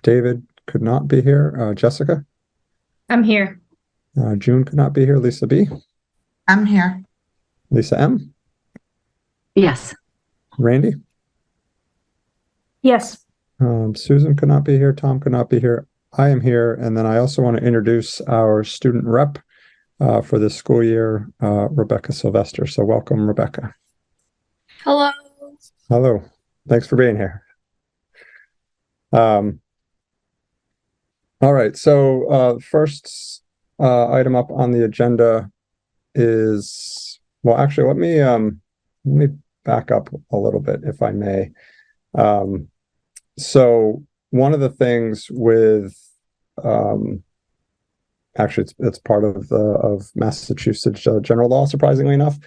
David could not be here. Jessica? I'm here. June could not be here. Lisa B? I'm here. Lisa M? Yes. Randy? Yes. Susan could not be here. Tom could not be here. I am here. And then I also want to introduce our student rep for this school year, Rebecca Sylvester. So welcome, Rebecca. Hello. Hello. Thanks for being here. All right. So first item up on the agenda is, well, actually, let me back up a little bit, if I may. So one of the things with, actually, it's part of Massachusetts general law, surprisingly enough,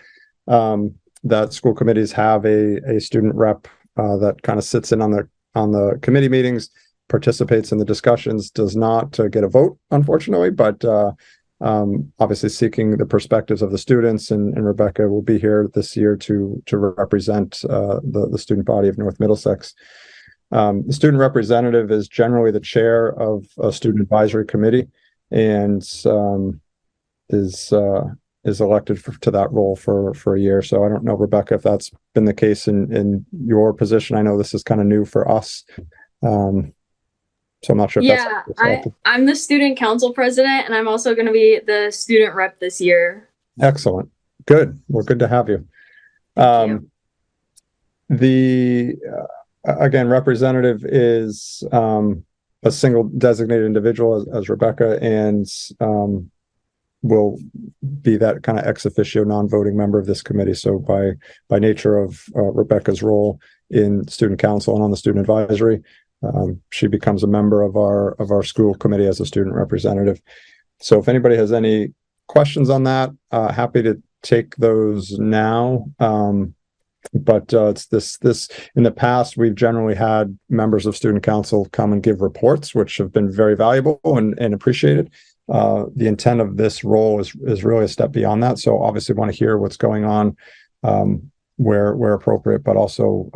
that school committees have a student rep that kind of sits in on the committee meetings, participates in the discussions, does not get a vote, unfortunately, but obviously seeking the perspectives of the students, and Rebecca will be here this year to represent the student body of North Middlesex. The student representative is generally the chair of a student advisory committee and is elected to that role for a year. So I don't know, Rebecca, if that's been the case in your position. I know this is kind of new for us. So I'm not sure if I'm the student council president, and I'm also going to be the student rep this year. Excellent. Good. Well, good to have you. Again, representative is a single designated individual as Rebecca, and will be that kind of ex officio non-voting member of this committee. So by nature of Rebecca's role in student council and on the student advisory, she becomes a member of our school committee as a student representative. So if anybody has any questions on that, happy to take those now. But it's this in the past, we've generally had members of student council come and give reports, which have been very valuable and appreciated. The intent of this role is really a step beyond that. So obviously want to hear what's going on where appropriate, but also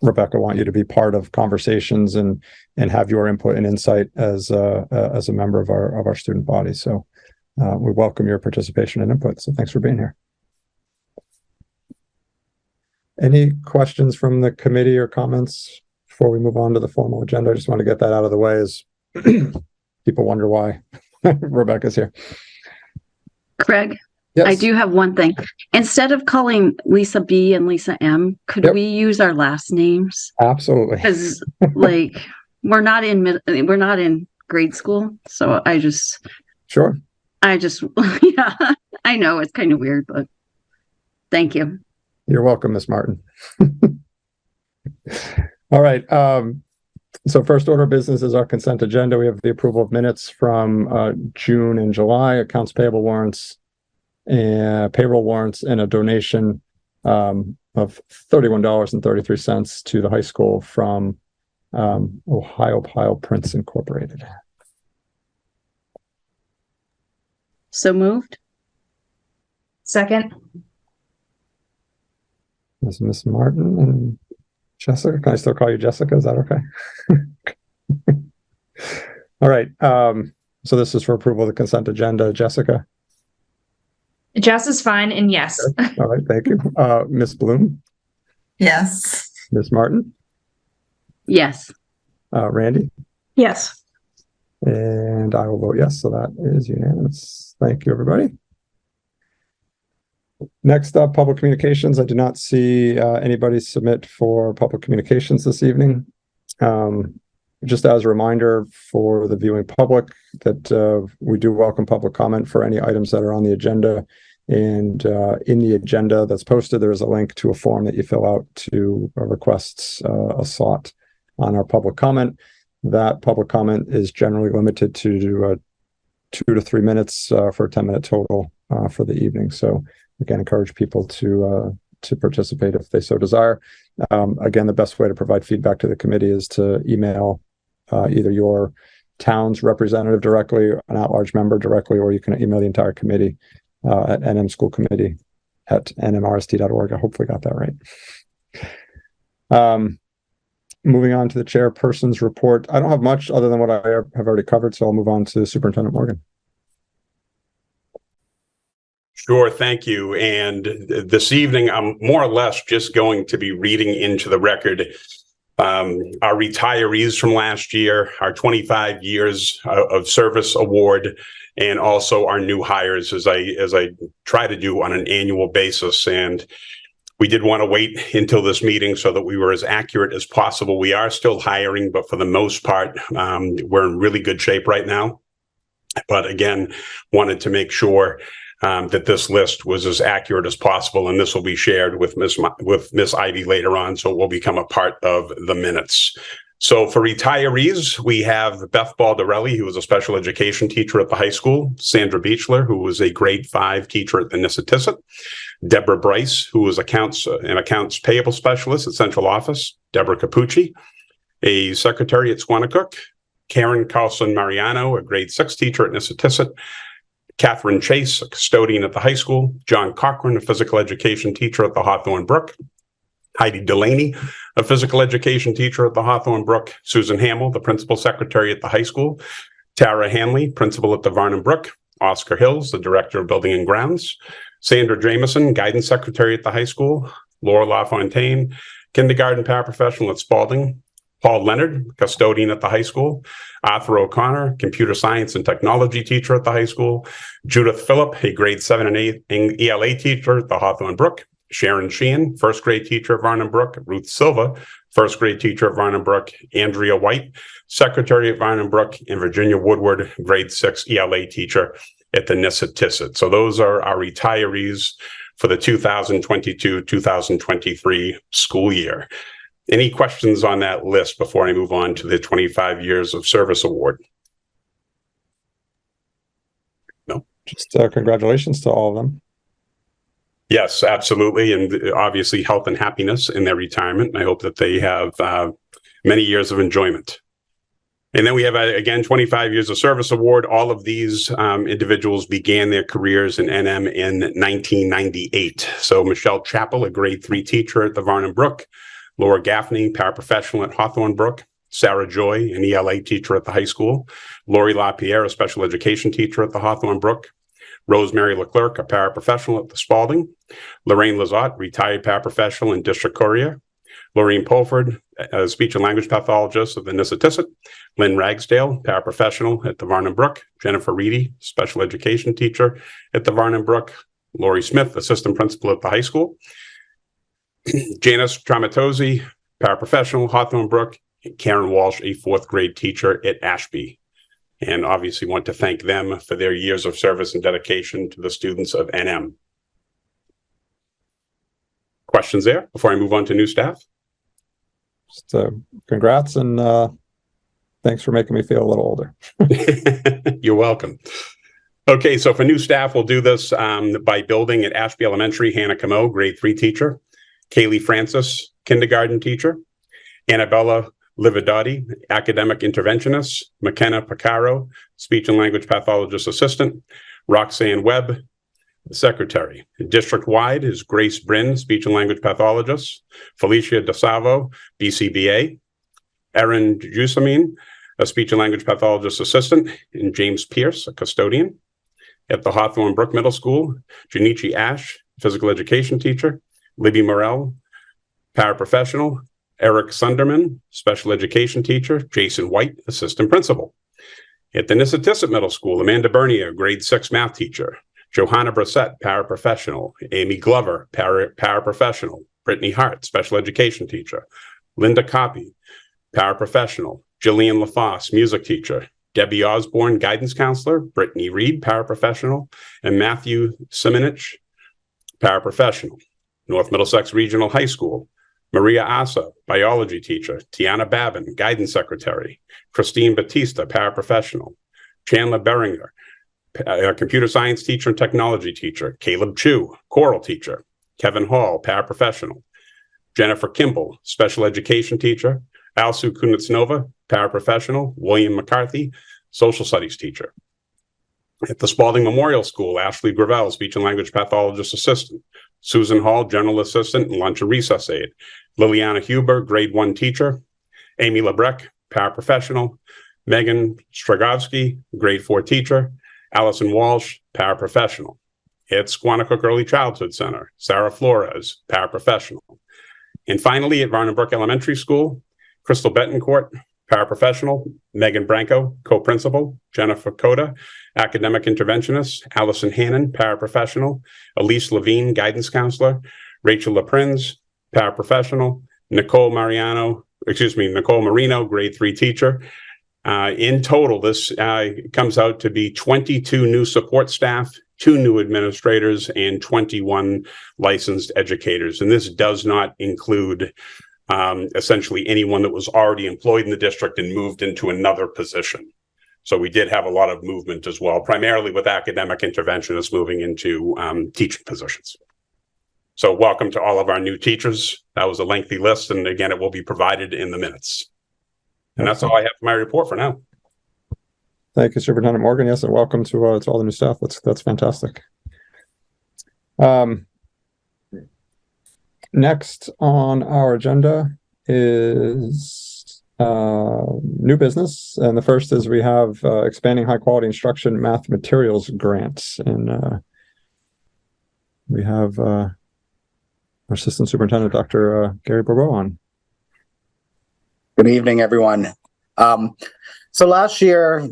Rebecca, want you to be part of conversations and have your input and insight as a member of our student body. So we welcome your participation and input. So thanks for being here. Any questions from the committee or comments before we move on to the formal agenda? I just want to get that out of the way as people wonder why Rebecca's here. Craig, yes. I do have one thing. Instead of calling Lisa B and Lisa M, could we use our last names? Absolutely. Because like we're not in grade school, so Sure. Yeah, I know it's kind of weird, but thank you. You're welcome, Miss Martin. All right. So first order of business is our consent agenda. We have the approval of minutes from June and July, accounts payable warrants, and payroll warrants, and a donation of $31.33 to the high school from Ohio Pile Prints Incorporated. So moved. Second. This is Miss Martin and Jessica. Can I still call you Jessica? Is that okay? All right. So this is for approval of the consent agenda. Jessica? Jess is fine, and yes. Okay. All right. Thank you. Miss Bloom? Yes. Miss Martin? Yes. Randy? Yes. And I will vote yes. So that is unanimous. Thank you, everybody. Next up, public communications. I do not see anybody submit for public communications this evening. Just as a reminder for the viewing public that we do welcome public comment for any items that are on the agenda. And in the agenda that's posted, there is a link to a form that you fill out to request a slot on our public comment. That public comment is generally limited to 2 to 3 minutes for a 10-minute total for the evening. So again, encourage people to participate if they so desire. Again, the best way to provide feedback to the committee is to email either your town's representative directly, an at-large member directly, or you can email the entire committee at nmschoolcommittee@nmrsd.org. I hopefully got that right. moving on to the chairperson's report. I don't have much other than what I have already covered, so I'll move on to Superintendent Morgan. Sure, thank you. And this evening, I'm more or less just going to be reading into the record our retirees from last year, our 25 years of service award, and also our new hires, as I try to do on an annual basis. And we did want to wait until this meeting so that we were as accurate as possible. We are still hiring, but for the most part, we're in really good shape right now. But again, wanted to make sure that this list was as accurate as possible, and this will be shared with Miss Ivy later on, so it will become a part of the minutes. So for retirees, we have Beth Baldarelli, who was a special education teacher at the high school, Sandra Beechler, who was a grade 5 teacher at the Nissitissit, Deborah Bryce, who was an accounts payable specialist at central office, Deborah Capucci, a secretary at Squanicook, Karen Carlson Mariano, a grade 6 teacher at Nissitissit, Catherine Chase, a custodian at the high school, John Cochran, a physical education teacher at the Hawthorne Brook, Heidi Delaney, a physical education teacher at the Hawthorne Brook, Susan Hamill, the principal secretary at the high school, Tara Hanley, principal at the Varnum Brook, Oscar Hills, the director of building and grounds, Sandra Jameson, guidance secretary at the high school, Laura LaFontaine, kindergarten paraprofessional at Spalding, Paul Leonard, custodian at the high school, Arthur O'Connor, computer science and technology teacher at the high school, Judith Phillip, a grade 7 and 8 ELA teacher at the Hawthorne Brook, Sharon Sheehan, first grade teacher at Varnum Brook, Ruth Silva, first grade teacher at Varnum Brook, Andrea White, secretary at Varnum Brook, and Virginia Woodward, grade 6 ELA teacher at the Nissitissit. So those are our retirees for the 2022-2023 school year. Any questions on that list before I move on to the 25 years of service award? No. Just congratulations to all of them. Yes, absolutely. And obviously health and happiness in their retirement. I hope that they have many years of enjoyment. And then we have, again, 25 years of service award. All of these individuals began their careers in NM in 1998. So Michelle Chappell, a grade 3 teacher at the Varnum Brook, Laura Gaffney, paraprofessional at Hawthorne Brook, Sarah Joy, an ELA teacher at the high school, Lori LaPierre, a special education teacher at the Hawthorne Brook, Rosemary Leclerc, a paraprofessional at the Spalding, Lorraine Lizotte, retired paraprofessional in District Courier, Lorraine Pulford, a speech and language pathologist at the Nissitissit, Lynn Ragsdale, paraprofessional at the Varnum Brook, Jennifer Reedy, special education teacher at the Varnum Brook, Lori Smith, assistant principal at the high school, Janice Tramatozzi, paraprofessional, Hawthorne Brook, and Karen Walsh, a 4th grade teacher at Ashby. And obviously want to thank them for their years of service and dedication to the students of NM. Questions there before I move on to new staff? Just congrats, and thanks for making me feel a little older. You're welcome. Okay, so for new staff, we'll do this by building at Ashby Elementary. Hannah Camo, grade 3 teacher. Kaylee Francis, kindergarten teacher. Annabella Lividotti, academic interventionist. McKenna Picaro, speech and language pathologist assistant. Roxanne Webb, secretary. District-wide is Grace Bryn, speech and language pathologist. Felicia DeSalvo, BCBA. Erin Jusamine, a speech and language pathologist assistant. And James Pierce, a custodian. At the Hawthorne Brook Middle School, Junichi Ash, physical education teacher. Libby Morell, paraprofessional. Eric Sunderman, special education teacher. Jason White, assistant principal. At the Nissitissit Middle School, Amanda Bernier, grade 6 math teacher. Johanna Brissett, paraprofessional. Amy Glover, paraprofessional. Brittany Hart, special education teacher. Linda Copy, paraprofessional. Jillian LaFosse, music teacher. Debbie Osborne, guidance counselor. Brittany Reed, paraprofessional. And Matthew Simonich, paraprofessional. North Middlesex Regional High School, Maria Asa, biology teacher. Tiana Babin, guidance secretary. Christine Batista, paraprofessional. Chandler Beringer, computer science teacher and technology teacher. Caleb Chu, choral teacher. Kevin Hall, paraprofessional. Jennifer Kimball, special education teacher. Alsu Kunitsnova, paraprofessional. William McCarthy, social studies teacher. At the Spalding Memorial School, Ashley Gravel, speech and language pathologist assistant. Susan Hall, general assistant and lunch and recess aide. Liliana Huber, grade 1 teacher. Amy Lebrec, paraprofessional, Megan Stragowski, grade 4 teacher, Allison Walsh, paraprofessional. At Squanicook Early Childhood Center, Sarah Flores, paraprofessional. And finally, at Varnum Brook Elementary School, Crystal Betancourt, paraprofessional, Megan Branco, co-principal, Jennifer Coda, academic interventionist, Allison Hannon, paraprofessional, Elise Levine, guidance counselor, Rachel LaPrinz, paraprofessional, Nicole Marino, grade 3 teacher. In total, this comes out to be 22 new support staff, 2 new administrators, and 21 licensed educators. And this does not include essentially anyone that was already employed in the district and moved into another position. So we did have a lot of movement as well, primarily with academic interventionists moving into teaching positions. So welcome to all of our new teachers. That was a lengthy list, and again, it will be provided in the minutes. And that's all I have for my report for now. Thank you, Superintendent Morgan. Yes, and welcome to all the new staff. That's fantastic. Next on our agenda is new business, and the first is we have expanding high quality instruction math materials grants, and we have our Assistant Superintendent, Dr. Gary Bourbeau, on. Good evening, everyone. So last year,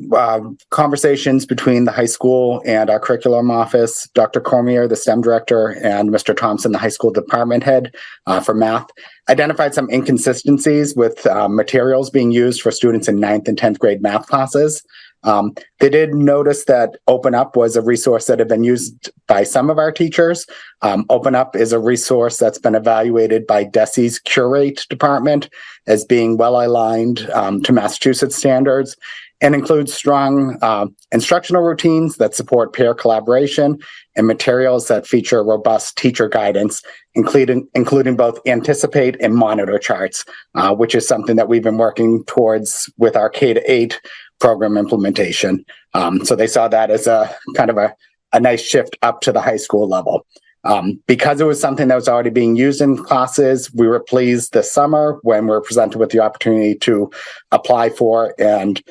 conversations between the high school and our curriculum office, Dr. Cormier, the STEM director, and Mr. Thompson, the high school department head for math, identified some inconsistencies with materials being used for students in 9th and 10th grade math classes. They did notice that Open Up was a resource that had been used by some of our teachers. Open Up is a resource that's been evaluated by DESE's Curate department as being well aligned to Massachusetts standards and includes strong instructional routines that support peer collaboration and materials that feature robust teacher guidance, including both anticipate and monitor charts, which is something that we've been working towards with our K-8 program implementation. So they saw that as a kind of a nice shift up to the high school level. Because it was something that was already being used in classes, we were pleased this summer when we were presented with the opportunity to apply for and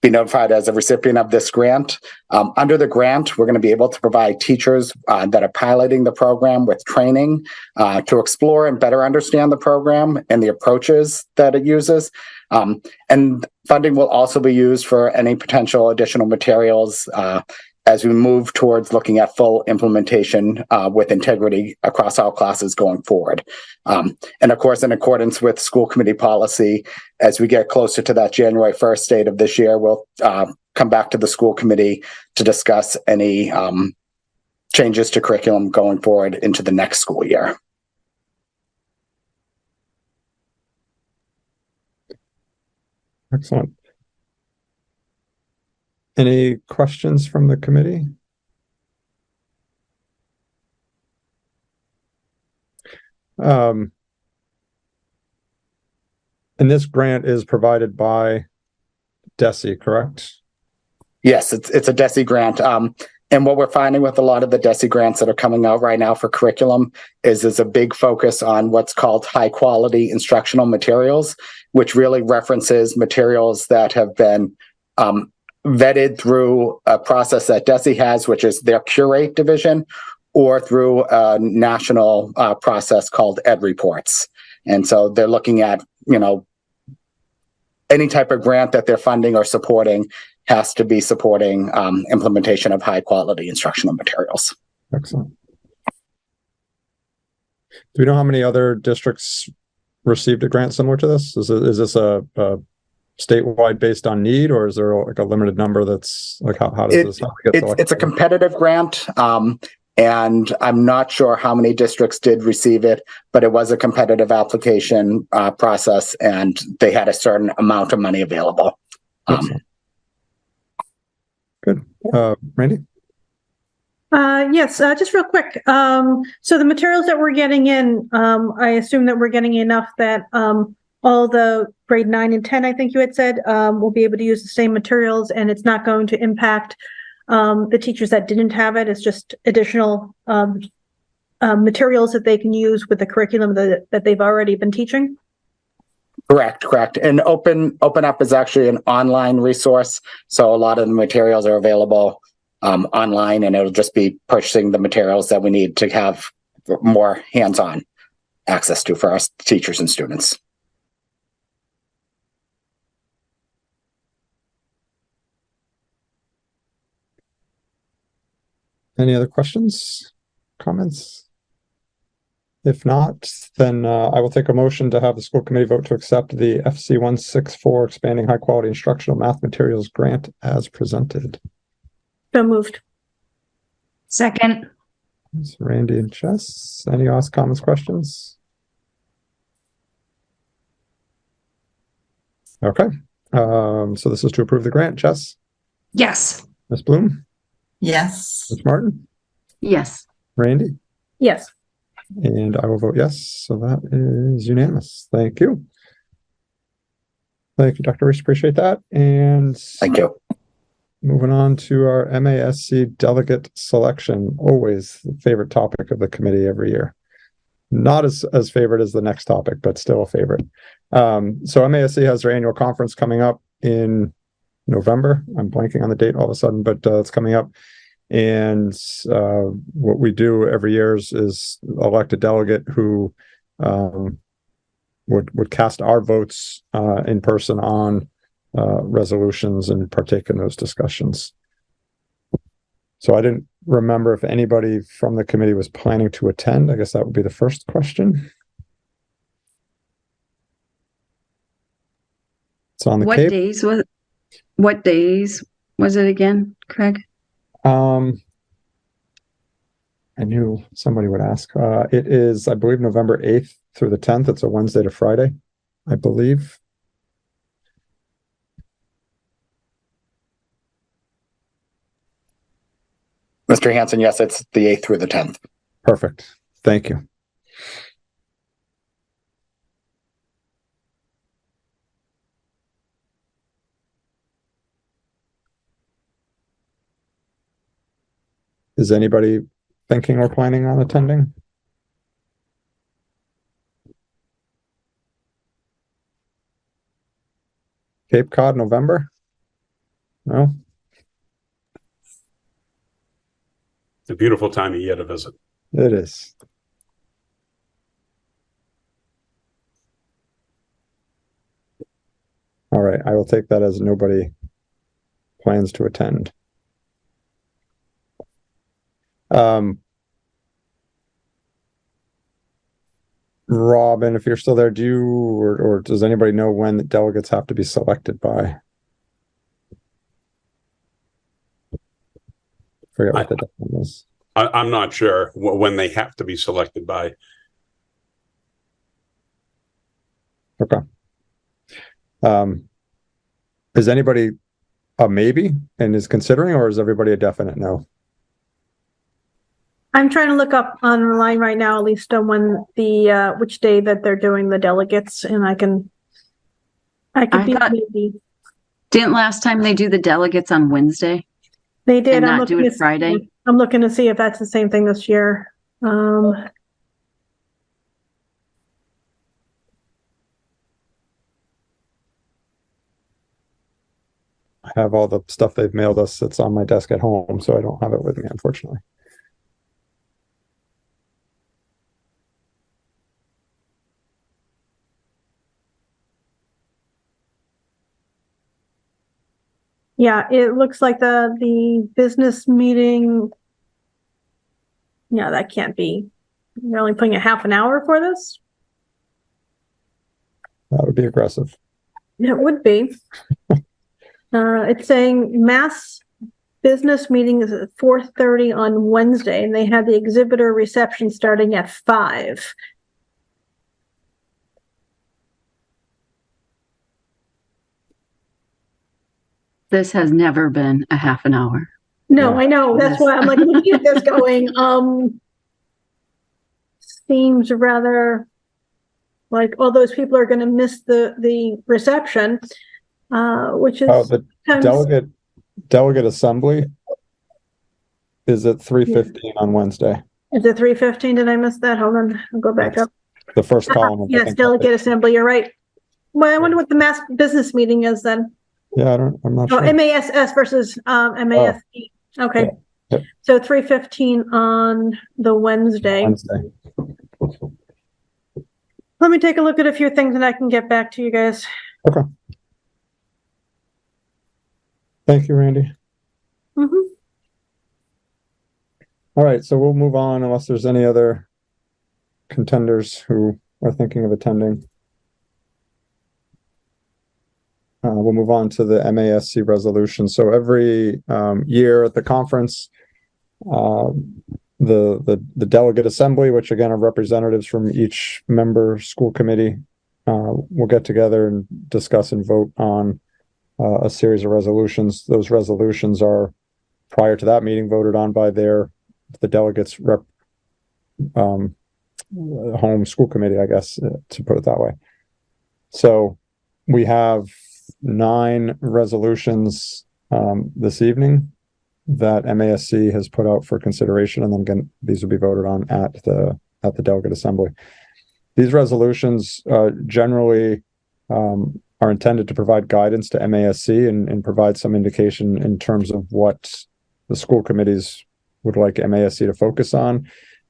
be notified as a recipient of this grant. Under the grant, we're going to be able to provide teachers that are piloting the program with training to explore and better understand the program and the approaches that it uses. And funding will also be used for any potential additional materials as we move towards looking at full implementation with integrity across all classes going forward. And of course, in accordance with school committee policy, as we get closer to that January 1st date of this year, we'll come back to the school committee to discuss any changes to curriculum going forward into the next school year. Excellent. Any questions from the committee? And this grant is provided by DESE, correct? Yes, it's a DESE grant. And what we're finding with a lot of the DESE grants that are coming out right now for curriculum is there's a big focus on what's called high quality instructional materials, which really references materials that have been vetted through a process that DESE has, which is their Curate division, or through a national process called Ed Reports. And so they're looking at, any type of grant that they're funding or supporting has to be supporting implementation of high quality instructional materials. Excellent. Do we know how many other districts received a grant similar to this? Is this a statewide based on need, or is there like a limited number that's like how does this get selected? It's a competitive grant, and I'm not sure how many districts did receive it, but it was a competitive application process, and they had a certain amount of money available. Good. Randy? Yes, just real quick. So the materials that we're getting in, I assume that we're getting enough that all the grade 9 and 10, I think you had said, will be able to use the same materials, and it's not going to impact the teachers that didn't have it. It's just additional materials that they can use with the curriculum that they've already been teaching. Correct. And Open Up is actually an online resource. So a lot of the materials are available online, and it'll just be purchasing the materials that we need to have more hands-on access to for our teachers and students. Any other questions, comments? If not, then I will take a motion to have the school committee vote to accept the FC 164 expanding high quality instructional math materials grant as presented. So moved. Second. It's Randy and Jess. Any last comments, questions? Okay. So this is to approve the grant. Jess, Yes. Ms. Bloom, Yes. Ms. Martin, Yes. Randy, Yes. and I will vote yes. So that is unanimous. Thank you. Thank you, Dr. Reese. Appreciate that. And Thank you. moving on to our MASC delegate selection, always the favorite topic of the committee every year. Not as favorite as the next topic, but still a favorite. So MASC has their annual conference coming up in November. I'm blanking on the date all of a sudden, but it's coming up. And what we do every year is elect a delegate who would cast our votes in person on resolutions and partake in those discussions. So I didn't remember if anybody from the committee was planning to attend. I guess that would be the first question. It's on the What Cape. days was it again, Craig? I knew somebody would ask. It is, I believe, November 8th through the 10th. It's a Wednesday to Friday, I believe. Mr. Hanson, yes, it's the 8th through the 10th. Perfect. Thank you. Is anybody thinking or planning on attending? Cape Cod, November? No? It's a beautiful time of year to visit. It is. All right, I will take that as nobody plans to attend. Robin, if you're still there, do you or does anybody know when the delegates have to be selected by? Forget what the deadline is. I'm not sure when they have to be selected by. Okay. Is anybody a maybe and is considering, or is everybody a definite no? I'm trying to look up online right now, at least on when the which day that they're doing the delegates, and I could be maybe. Didn't last time they do the delegates on Wednesday? They did. And I'm not do looking it Friday? I'm looking to see if that's the same thing this year. I have all the stuff they've mailed us that's on my desk at home, so I don't have it with me, unfortunately. Yeah, it looks like the business meeting. Yeah, that can't be. You're only putting a half an hour for this? That would be aggressive. It would be. It's saying mass business meeting is at 4:30 on Wednesday, and they had the exhibitor reception starting at 5. This has never been a half an hour. No, Yeah. I know. That's why I'm like looking at this going, seems rather like all those people are going to miss the reception, which is The delegate assembly is at 3:15 on Wednesday. Is it 3:15? Did I miss that? Hold on, I'll go back That's up. the first column. Yes, delegate assembly. You're right. Well, I wonder what the mass business meeting is then. Yeah, I'm not Oh, sure. MASS versus MASD. Okay. Yep. So 3:15 on the Wednesday. Wednesday. Let me take a look at a few things and I can get back to you guys. Okay. Thank you, Randy. Mhm. All right, so we'll move on unless there's any other contenders who are thinking of attending. We'll move on to the MASC resolution. So every year at the conference, the delegate assembly, which again are representatives from each member school committee, will get together and discuss and vote on a series of resolutions. Those resolutions are, prior to that meeting, voted on by the delegates home school committee, I guess, to put it that way. So we have 9 resolutions this evening that MASC has put out for consideration, and then again, these will be voted on at the delegate assembly. These resolutions generally are intended to provide guidance to MASC and provide some indication in terms of what the school committees would like MASC to focus on.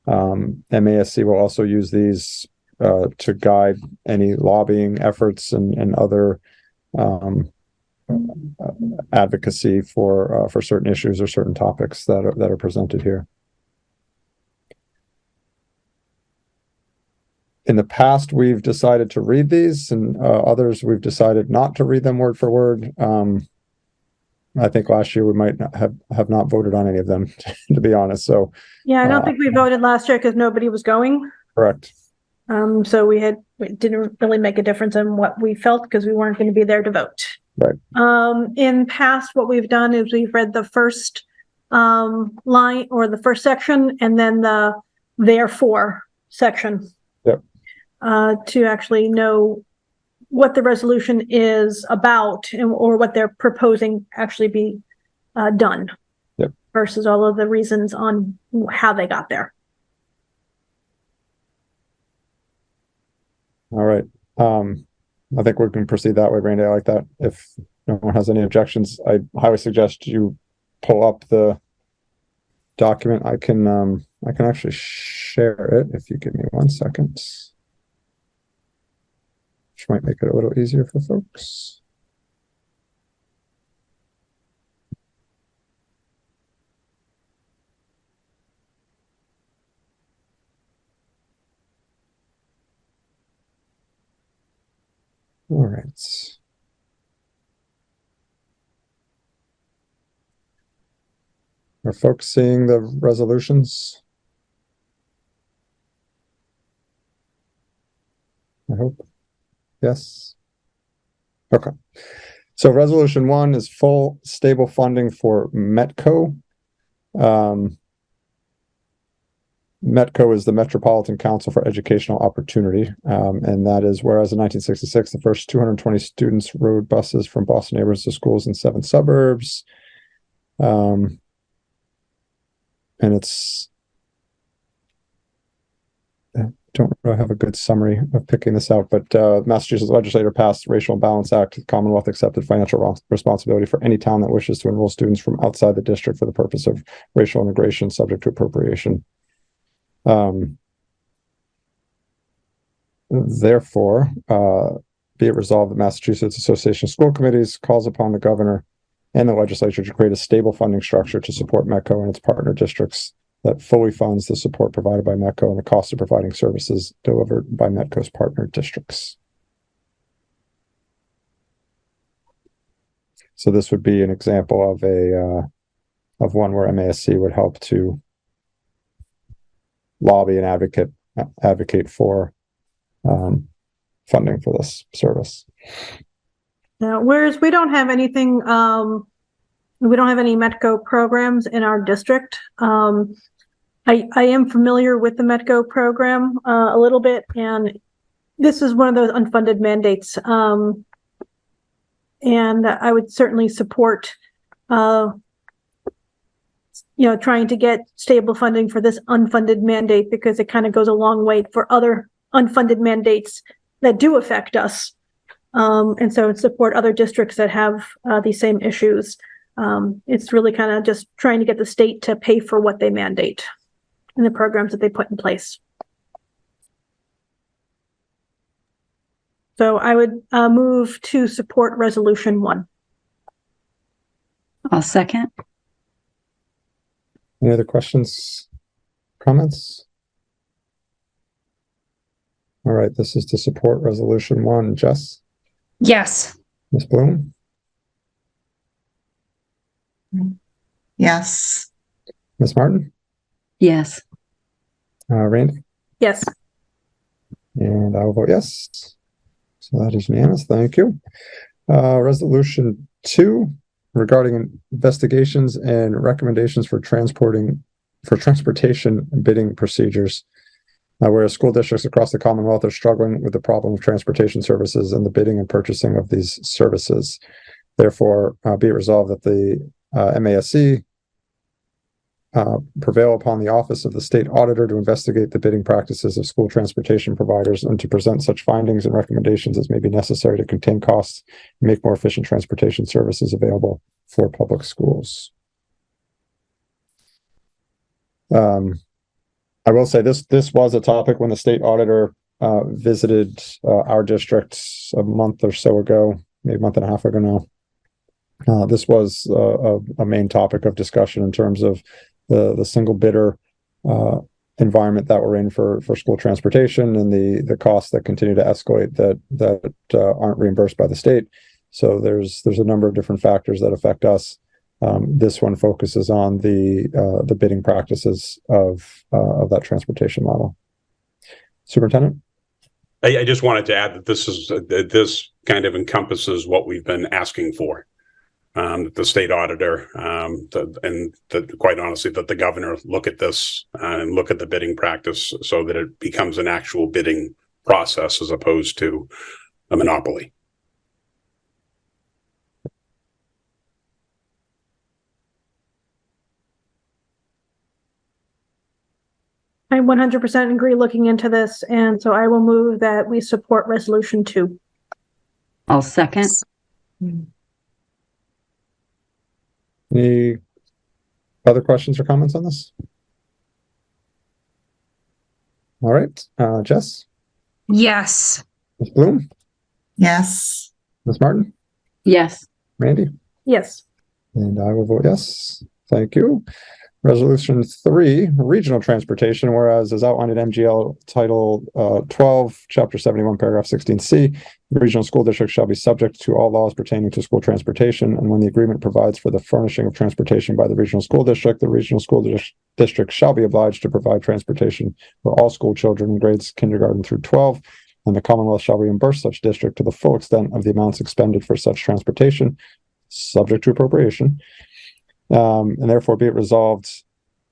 MASC will also use these to guide any lobbying efforts and other advocacy for certain issues or certain topics that are presented here. In the past, we've decided to read these, and others we've decided not to read them word for word. I think last year we might not have not voted on any of them, to be honest. So Yeah, I don't think we voted last year because nobody was going. correct. So it didn't really make a difference in what we felt because we weren't going to be there to vote. Right. In past, what we've done is we've read the first line or the first section and then the therefore section. Yep. To actually know what the resolution is about or what they're proposing actually be done. Yep. Versus all of the reasons on how they got there. All right. I think we can proceed that way, Randy. I like that. If no one has any objections, I highly suggest you pull up the document. I can actually share it if you give me 1 second. Which might make it a little easier for folks. All right. Are folks seeing the resolutions? I hope. Yes. Okay. So resolution 1 is full stable funding for METCO. METCO is the Metropolitan Council for Educational Opportunity, and that is whereas in 1966, the first 220 students rode buses from Boston neighborhoods to schools in 7 suburbs. And it's, I don't really have a good summary of picking this out, but Massachusetts legislature passed the Racial Imbalance Act. The Commonwealth accepted financial responsibility for any town that wishes to enroll students from outside the district for the purpose of racial integration, subject to appropriation. Therefore, be it resolved that Massachusetts Association of School Committees calls upon the governor and the legislature to create a stable funding structure to support METCO and its partner districts that fully funds the support provided by METCO and the cost of providing services delivered by METCO's partner districts. So this would be an example of of one where MASC would help to lobby and advocate for funding for this service. Now, whereas we don't have anything, we don't have any METCO programs in our district. I am familiar with the METCO program a little bit, and this is one of those unfunded mandates. And I would certainly support, trying to get stable funding for this unfunded mandate because it kind of goes a long way for other unfunded mandates that do affect us. and so support other districts that have these same issues. It's really kind of just trying to get the state to pay for what they mandate and the programs that they put in place. So I would move to support resolution 1. I'll second. Any other questions, comments? All right, this is to support resolution 1. Jess, Yes. Ms. Bloom, Yes. Ms. Martin, Yes. Randy, Yes. and I will vote yes. So that is unanimous. Thank you. Resolution 2 regarding investigations and recommendations for transportation bidding procedures. Whereas school districts across the Commonwealth are struggling with the problem of transportation services and the bidding and purchasing of these services. Therefore, be it resolved that the MASC prevail upon the Office of the State Auditor to investigate the bidding practices of school transportation providers and to present such findings and recommendations as may be necessary to contain costs and make more efficient transportation services available for public schools. I will say this was a topic when the state auditor visited our district a month or so ago, maybe a month and a half ago now. This was a main topic of discussion in terms of the single bidder environment that we're in for school transportation and the costs that continue to escalate that aren't reimbursed by the state. So there's a number of different factors that affect us. This one focuses on the bidding practices of that transportation model. Superintendent? I just wanted to add that this kind of encompasses what we've been asking for. The state auditor, quite honestly, that the governor look at this and look at the bidding practice so that it becomes an actual bidding process as opposed to a monopoly. I 100% agree looking into this, and so I will move that we support resolution 2. I'll second. Any other questions or comments on this? All right, Jess, Yes. Ms. Bloom, Yes. Ms. Martin, Yes. Randy, Yes. and I will vote yes. Thank you. Resolution 3, regional transportation, whereas as outlined in MGL Title 12, Chapter 71, Paragraph 16C, the regional school district shall be subject to all laws pertaining to school transportation, and when the agreement provides for the furnishing of transportation by the regional school district, the regional school district shall be obliged to provide transportation for all school children in grades kindergarten through 12, and the Commonwealth shall reimburse such district to the full extent of the amounts expended for such transportation, subject to appropriation. And therefore be it resolved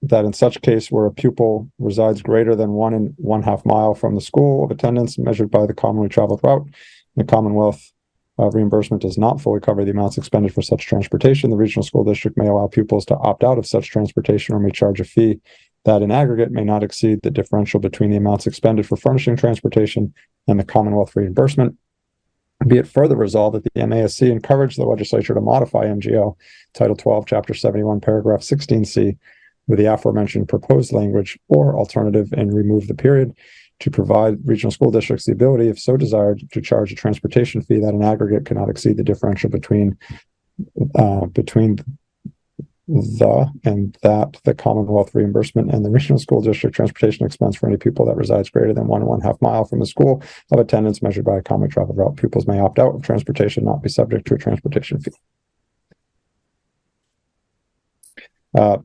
that in such case where a pupil resides greater than 1 1/2 mile from the school of attendance measured by the commonly traveled route, the Commonwealth reimbursement does not fully cover the amounts expended for such transportation, the regional school district may allow pupils to opt out of such transportation or may charge a fee that in aggregate may not exceed the differential between the amounts expended for furnishing transportation and the Commonwealth reimbursement. Be it further resolved that the MASC encourage the legislature to modify MGL Title 12, Chapter 71, Paragraph 16C with the aforementioned proposed language or alternative and remove the period to provide regional school districts the ability, if so desired, to charge a transportation fee that in aggregate cannot exceed the differential between the Commonwealth reimbursement and the regional school district transportation expense for any pupil that resides greater than 1 1/2 mile from the school of attendance measured by a common travel route. Pupils may opt out of transportation, not be subject to a transportation fee.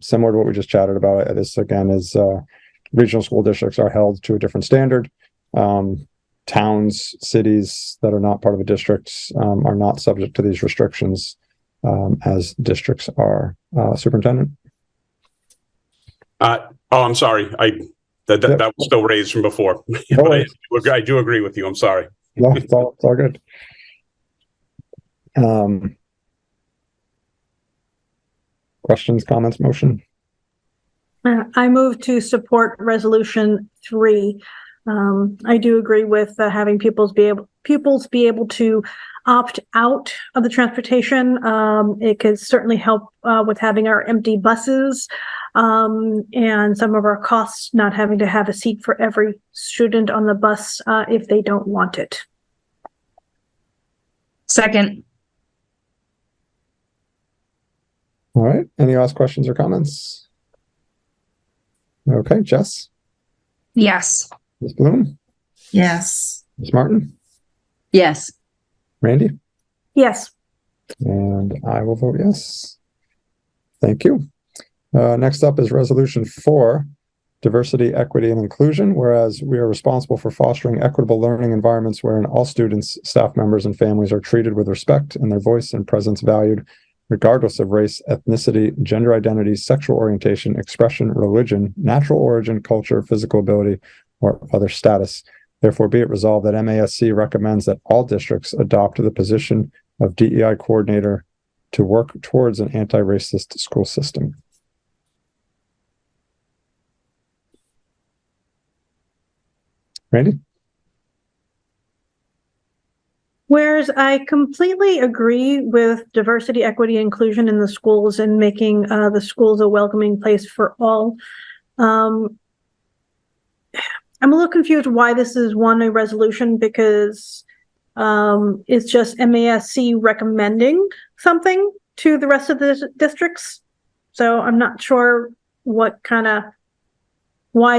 Similar to what we just chatted about, this again is regional school districts are held to a different standard. Towns, cities that are not part of a district are not subject to these restrictions as districts are. Superintendent? I'm sorry. That was still raised from before. But I do agree with you. I'm sorry. No, it's all good. Questions, comments, motion? I move to support resolution 3. I do agree with having pupils be able to opt out of the transportation. It could certainly help with having our empty buses and some of our costs, not having to have a seat for every student on the bus if they don't want it. Second. All right. Any last questions or comments? Okay, Jess, Yes. Ms. Bloom, Yes. Ms. Martin, Yes. Randy, Yes. and I will vote yes. Thank you. Next up is Resolution 4, Diversity, Equity, and Inclusion, whereas we are responsible for fostering equitable learning environments wherein all students, staff members, and families are treated with respect and their voice and presence valued, regardless of race, ethnicity, gender identity, sexual orientation, expression, religion, natural origin, culture, physical ability, or other status. Therefore, be it resolved that MASC recommends that all districts adopt the position of DEI coordinator to work towards an anti-racist school system. Randy? Whereas I completely agree with diversity, equity, inclusion in the schools and making the schools a welcoming place for all. I'm a little confused why this is a resolution, because it's just MASC recommending something to the rest of the districts. So I'm not sure why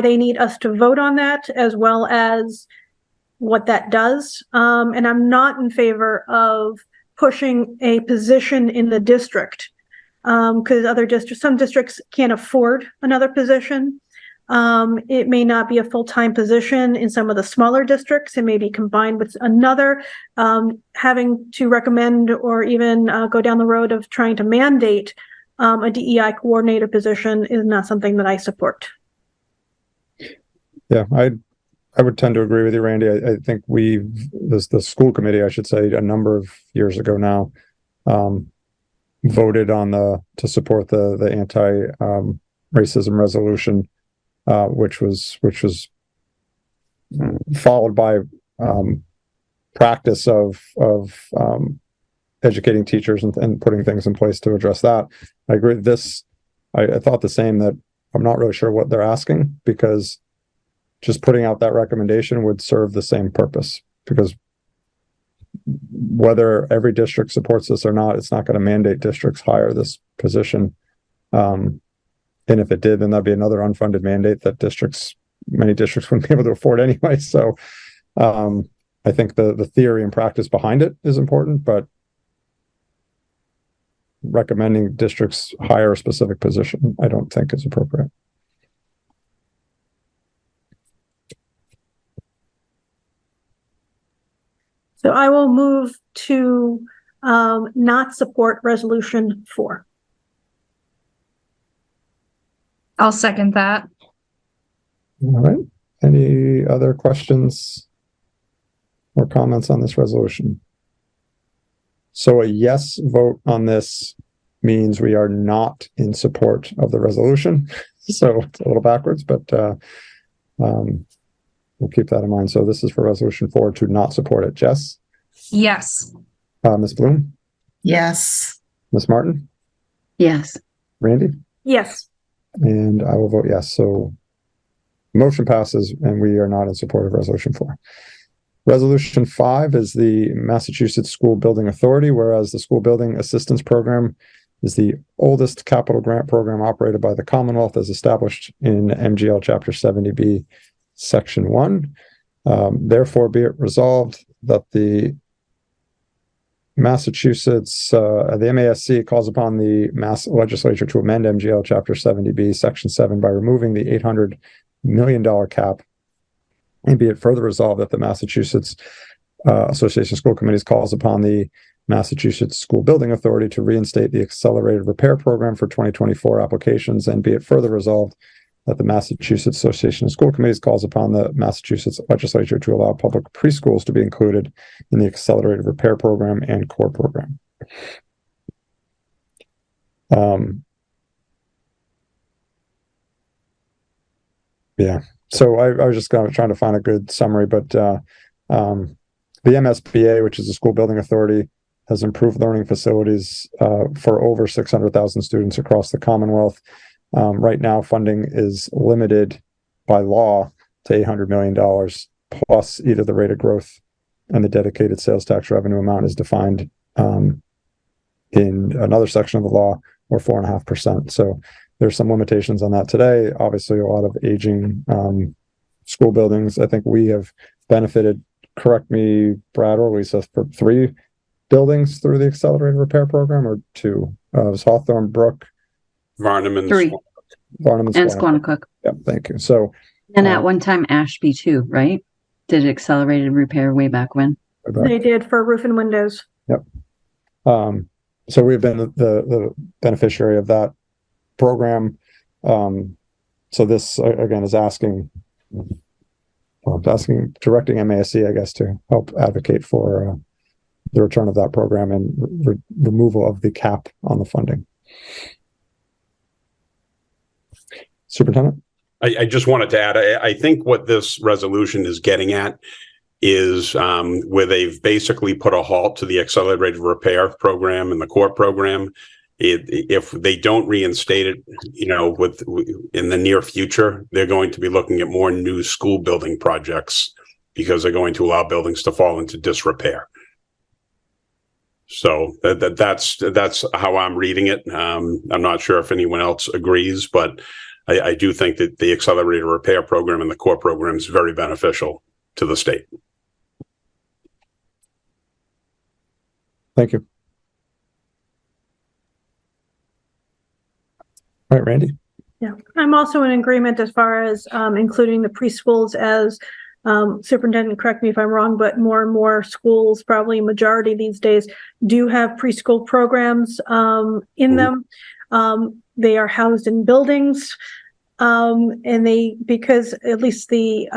they need us to vote on that, as well as what that does. And I'm not in favor of pushing a position in the district, because some districts can't afford another position. It may not be a full-time position in some of the smaller districts. It may be combined with another. Having to recommend or even go down the road of trying to mandate a DEI coordinator position is not something that I support. Yeah, I would tend to agree with you, Randy. I think the school committee, I should say, a number of years ago now, voted to support the anti-racism resolution, which was followed by practice of educating teachers and putting things in place to address that. I agree with this. I thought the same, that I'm not really sure what they're asking, because just putting out that recommendation would serve the same purpose, because whether every district supports this or not, it's not going to mandate districts hire this position. And if it did, then that'd be another unfunded mandate that many districts wouldn't be able to afford anyway. So I think the theory and practice behind it is important, but recommending districts hire a specific position, I don't think is appropriate. So I will move to not support Resolution 4. I'll second that. All right. Any other questions or comments on this resolution? So a yes vote on this means we are not in support of the resolution. So it's a little backwards, but we'll keep that in mind. So this is for Resolution 4 to not support it. Jess? Yes. Ms. Bloom? Yes. Ms. Martin? Yes. Randy? Yes. And I will vote yes. So motion passes and we are not in support of Resolution 4. Resolution 5 is the Massachusetts School Building Authority, whereas the School Building Assistance Program is the oldest capital grant program operated by the Commonwealth, as established in MGL Chapter 70B, Section 1. Therefore, be it resolved that the Massachusetts, the MASC calls upon the Mass Legislature to amend MGL Chapter 70B, Section 7 by removing the $800 million cap. And be it further resolved that the Massachusetts Association of School Committees calls upon the Massachusetts School Building Authority to reinstate the accelerated repair program for 2024 applications. And be it further resolved that the Massachusetts Association of School Committees calls upon the Massachusetts Legislature to allow public preschools to be included in the accelerated repair program and core program. Yeah, So I was just trying to find a good summary, but the MSBA, which is the School Building Authority, has improved learning facilities for over 600,000 students across the Commonwealth. Right now, funding is limited by law to $800 million, plus either the rate of growth and the dedicated sales tax revenue amount is defined in another section of the law, or 4.5%. So there's some limitations on that today. Obviously, a lot of aging school buildings. I think we have benefited, correct me, Brad or Lisa, for 3 buildings through the accelerated repair program, or 2. It was Hawthorne Brook, Varnum and 3, Varnum, and Squanicook. Yep, thank you. So, And at one time, Ashby too, right? Did accelerated repair way back when. They did for roof and windows. So we've been the beneficiary of that program. So this again is directing MASC, I guess, to help advocate for the return of that program and removal of the cap on the funding. Superintendent? I just wanted to add, I think what this resolution is getting at is where they've basically put a halt to the accelerated repair program and the core program. If they don't reinstate it, in the near future, they're going to be looking at more new school building projects because they're going to allow buildings to fall into disrepair. So that's how I'm reading it. I'm not sure if anyone else agrees, but I do think that the accelerated repair program and the core program is very beneficial to the state. Thank you. All right, Randy? Yeah, I'm also in agreement as far as including the preschools as superintendent, correct me if I'm wrong, but more and more schools, probably majority these days, do have preschool programs in them. They are housed in buildings, and because at least the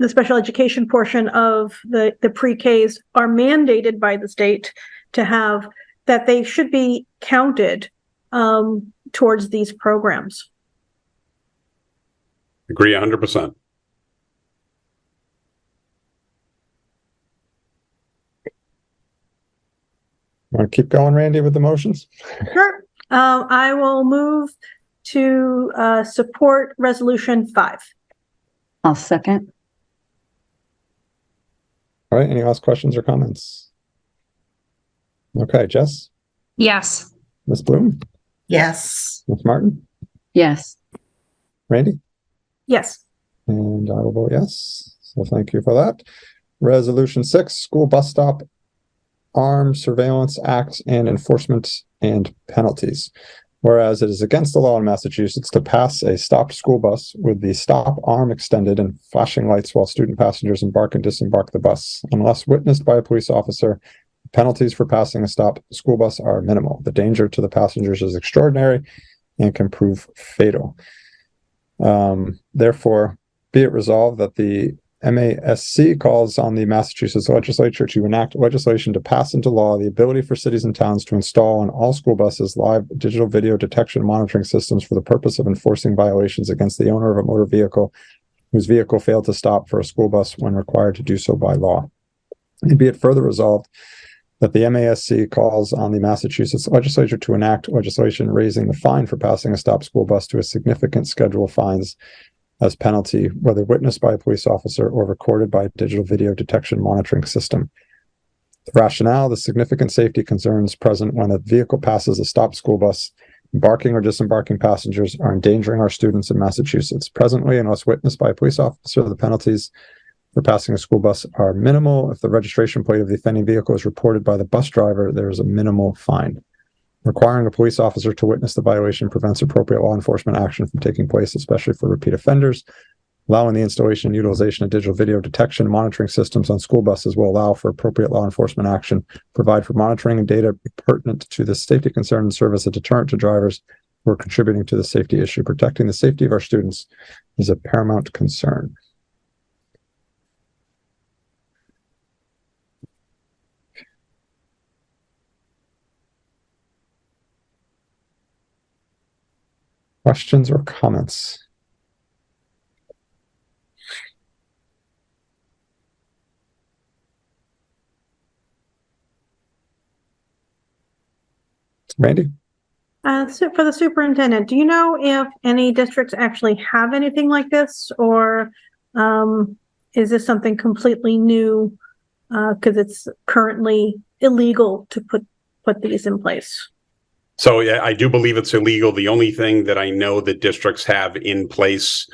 special education portion of the pre-Ks are mandated by the state to have, that they should be counted towards these programs. Agree 100%. Want to keep going, Randy, with the motions? Sure. I will move to support resolution 5. I'll second. All right, any last questions or comments? Okay, Jess? Yes. Ms. Bloom? Yes. Ms. Martin? Yes. Randy? Yes. And I will vote yes. So thank you for that. Resolution 6, School Bus Stop Arms Surveillance Act and Enforcement and Penalties. Whereas it is against the law in Massachusetts to pass a stopped school bus with the stop arm extended and flashing lights while student passengers embark and disembark the bus. Unless witnessed by a police officer, penalties for passing a stopped school bus are minimal. The danger to the passengers is extraordinary and can prove fatal. Therefore, be it resolved that the MASC calls on the Massachusetts legislature to enact legislation to pass into law the ability for cities and towns to install on all school buses live digital video detection monitoring systems for the purpose of enforcing violations against the owner of a motor vehicle whose vehicle failed to stop for a school bus when required to do so by law. And be it further resolved that the MASC calls on the Massachusetts legislature to enact legislation raising the fine for passing a stopped school bus to a significant schedule of fines as penalty, whether witnessed by a police officer or recorded by a digital video detection monitoring system. The rationale, the significant safety concerns present when a vehicle passes a stopped school bus, embarking or disembarking passengers are endangering our students in Massachusetts. Presently, unless witnessed by a police officer, the penalties for passing a school bus are minimal. If the registration plate of the offending vehicle is reported by the bus driver, there is a minimal fine. Requiring a police officer to witness the violation prevents appropriate law enforcement action from taking place, especially for repeat offenders. Allowing the installation and utilization of digital video detection and monitoring systems on school buses will allow for appropriate law enforcement action, provide for monitoring and data pertinent to the safety concern, and serve as a deterrent to drivers who are contributing to the safety issue. Protecting the safety of our students is a paramount concern. Questions or comments? Randy? So for the superintendent, do you know if any districts actually have anything like this, or is this something completely new? Because it's currently illegal to put these in place. So yeah, I do believe it's illegal. The only thing that I know that districts have in place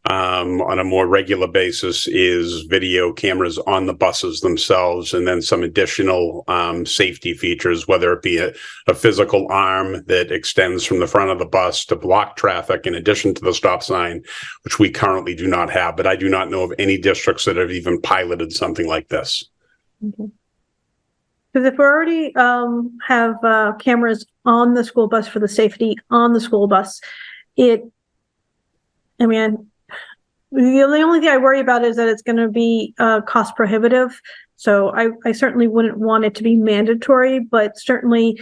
on a more regular basis is video cameras on the buses themselves, and then some additional safety features, whether it be a physical arm that extends from the front of the bus to block traffic in addition to the stop sign, which we currently do not have. But I do not know of any districts that have even piloted something like this. Okay. Because if we already have cameras on the school bus for the safety on the school bus, the only thing I worry about is that it's going to be cost prohibitive. So I certainly wouldn't want it to be mandatory, but certainly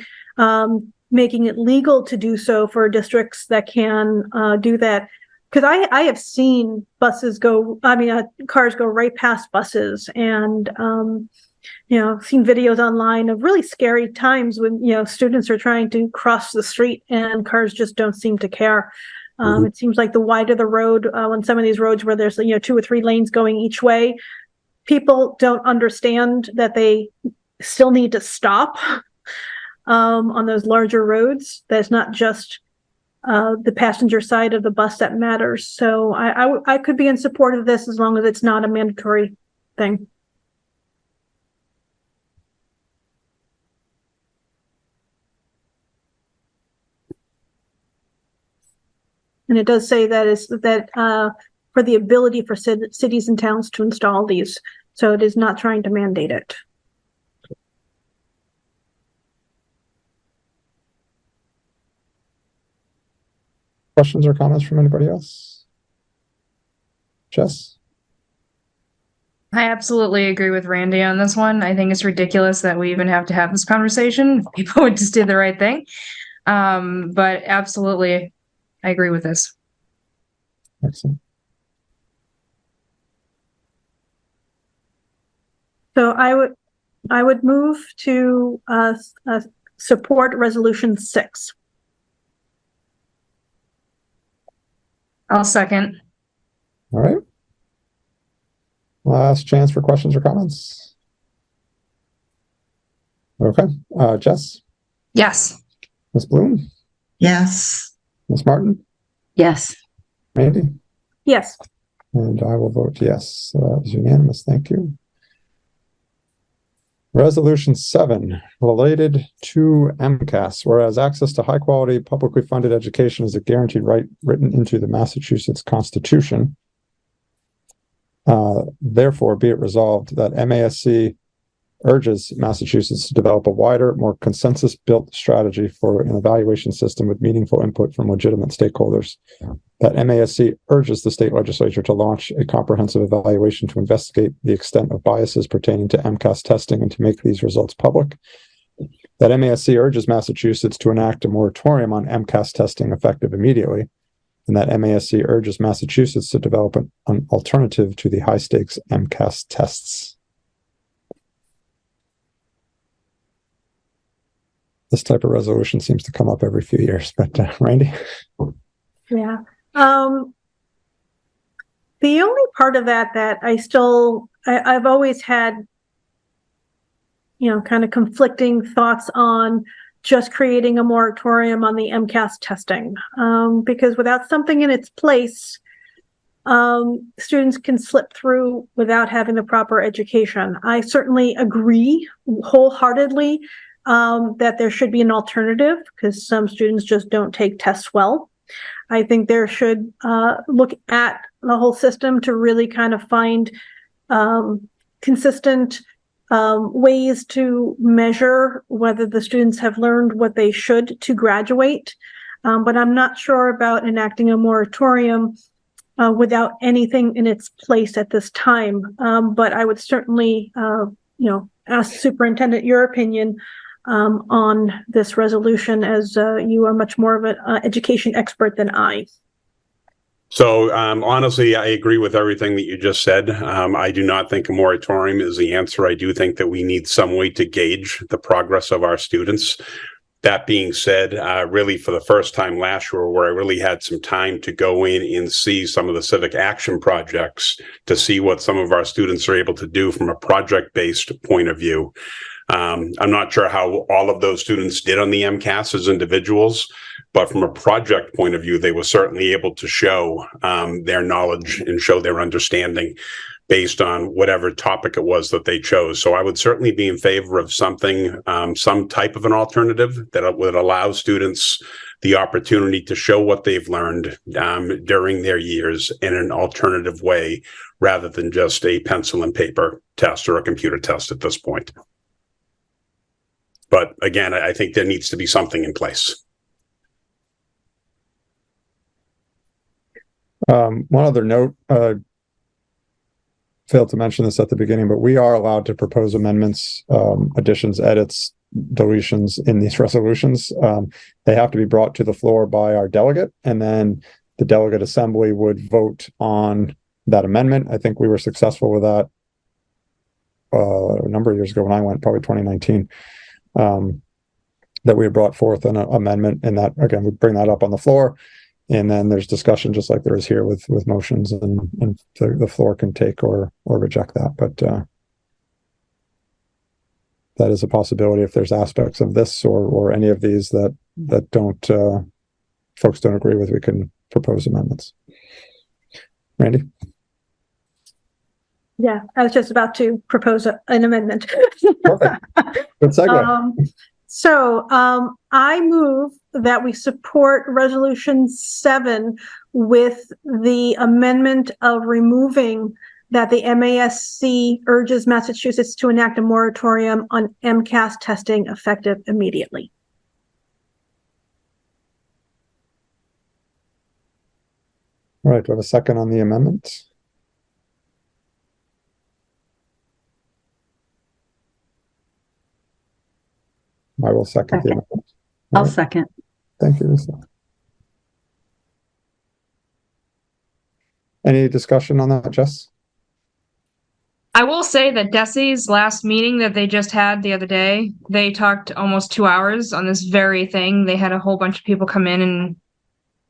making it legal to do so for districts that can do that. Because I have seen cars go right past buses, and seen videos online of really scary times when students are trying to cross the street and cars just don't seem to care. It seems like the wider the road, on some of these roads where there's 2 or 3 lanes going each way, people don't understand that they still need to stop on those larger roads. That's not just the passenger side of the bus that matters. So I could be in support of this as long as it's not a mandatory thing. And it does say that for the ability for cities and towns to install these. So it is not trying to mandate it. Questions or comments from anybody else? Jess? I absolutely agree with Randy on this one. I think it's ridiculous that we even have to have this conversation. People would just do the right thing. But absolutely, I agree with this. Excellent. So I would move to support resolution 6. I'll second. All right. Last chance for questions or comments. Okay. Jess? Yes. Ms. Bloom? Yes. Ms. Martin? Yes. Randy? Yes. And I will vote yes. That was unanimous. Thank you. Resolution 7, related to MCAS, whereas access to high-quality, publicly funded education is a guaranteed right written into the Massachusetts Constitution. Therefore, be it resolved that MASC urges Massachusetts to develop a wider, more consensus-built strategy for an evaluation system with meaningful input from legitimate stakeholders. That MASC urges the state legislature to launch a comprehensive evaluation to investigate the extent of biases pertaining to MCAS testing and to make these results public. That MASC urges Massachusetts to enact a moratorium on MCAS testing effective immediately. And that MASC urges Massachusetts to develop an alternative to the high-stakes MCAS tests. This type of resolution seems to come up every few years, but Randy? Yeah. The only part of that I've always had, kind of conflicting thoughts on just creating a moratorium on the MCAS testing, because without something in its place, students can slip through without having the proper education. I certainly agree wholeheartedly that there should be an alternative because some students just don't take tests well. I think there should look at the whole system to really kind of find consistent ways to measure whether the students have learned what they should to graduate. But I'm not sure about enacting a moratorium without anything in its place at this time. But I would certainly, ask the superintendent your opinion on this resolution, as you are much more of an education expert than I. So honestly, I agree with everything that you just said. I do not think a moratorium is the answer. I do think that we need some way to gauge the progress of our students. That being said, really for the first time last year, where I really had some time to go in and see some of the civic action projects to see what some of our students are able to do from a project-based point of view. I'm not sure how all of those students did on the MCAS as individuals, but from a project point of view, they were certainly able to show their knowledge and show their understanding based on whatever topic it was that they chose. So I would certainly be in favor of something, some type of an alternative that would allow students the opportunity to show what they've learned during their years in an alternative way, rather than just a pencil and paper test or a computer test at this point. But again, I think there needs to be something in place. One other note, failed to mention this at the beginning, but we are allowed to propose amendments, additions, edits, deletions in these resolutions. They have to be brought to the floor by our delegate, and then the delegate assembly would vote on that amendment. I think we were successful with that a number of years ago when I went, probably 2019. That we had brought forth an amendment, and that again would bring that up on the floor, and then there's discussion just like there is here with motions, and the floor can take or reject that. But that is a possibility if there's aspects of this or any of these that don't folks don't agree with. We can propose amendments. Randy? Yeah, I was just about to propose an amendment. Perfect. Good segue. I move that we support Resolution 7 with the amendment of removing that the MASC urges Massachusetts to enact a moratorium on MCAS testing effective immediately. All right, do I have a second on the amendment? I will second the amendment. I'll second. Thank you, Lisa. Any discussion on that, Jess? I will say that DESE's last meeting that they just had the other day, they talked almost 2 hours on this very thing. They had a whole bunch of people come in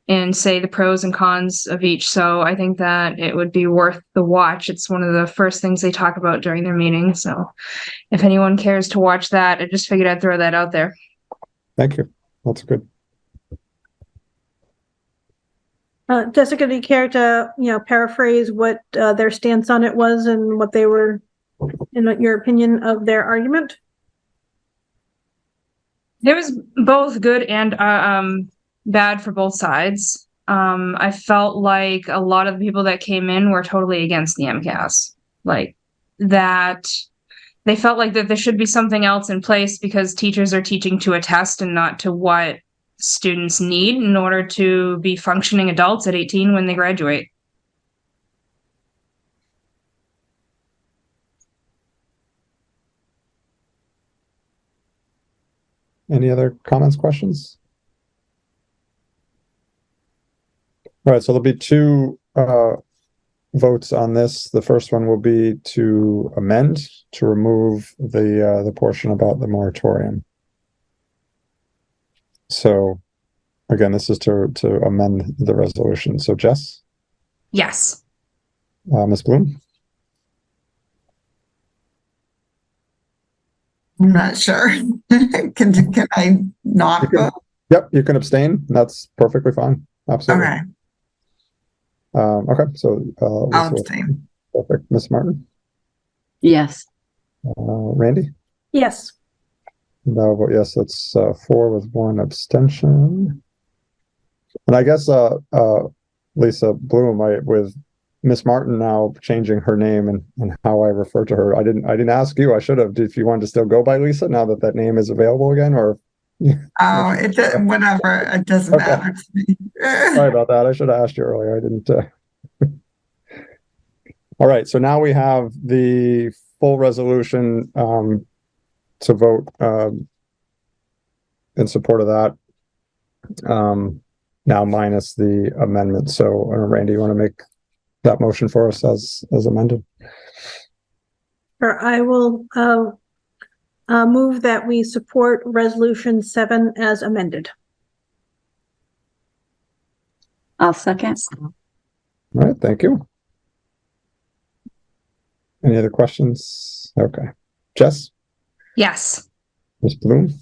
and say the pros and cons of each. So I think that it would be worth the watch. It's one of the first things they talk about during their meeting. So if anyone cares to watch that, I just figured I'd throw that out there. Thank you. That's good. Jessica, do you care to, paraphrase what their stance on it was and what they were, in your opinion, of their argument? There was both good and bad for both sides. I felt like a lot of the people that came in were totally against the MCAS. Like that they felt like that there should be something else in place because teachers are teaching to a test and not to what students need in order to be functioning adults at 18 when they graduate. Any other comments, questions? All right, so there'll be two votes on this. The first one will be to amend, to remove the portion about the moratorium. So again, this is to amend the resolution. So Jess? Yes. Ms. Bloom? I'm not sure. Can I not vote? Yep, you can abstain. That's perfectly fine. Absolutely. Okay, Okay, so I'll abstain. Perfect. Ms. Martin? Yes. Randy? Yes. No, but yes, it's 4 with 1 abstention. And I guess Lisa Bloom, with Miss Martin now changing her name and how I refer to her, I didn't ask you. I should have. If you wanted to still go by Lisa now that name is available again, or Oh, whatever. It doesn't Okay. matter to me. Sorry about that. I should have asked you earlier. I didn't. All right. So now we have the full resolution to vote in support of that. Now minus the amendment. So Randy, you want to make that motion for us as amended? Or I will move that we support Resolution 7 as amended. I'll second. All right, thank you. Any other questions? Okay. Jess, Yes. Ms. Bloom,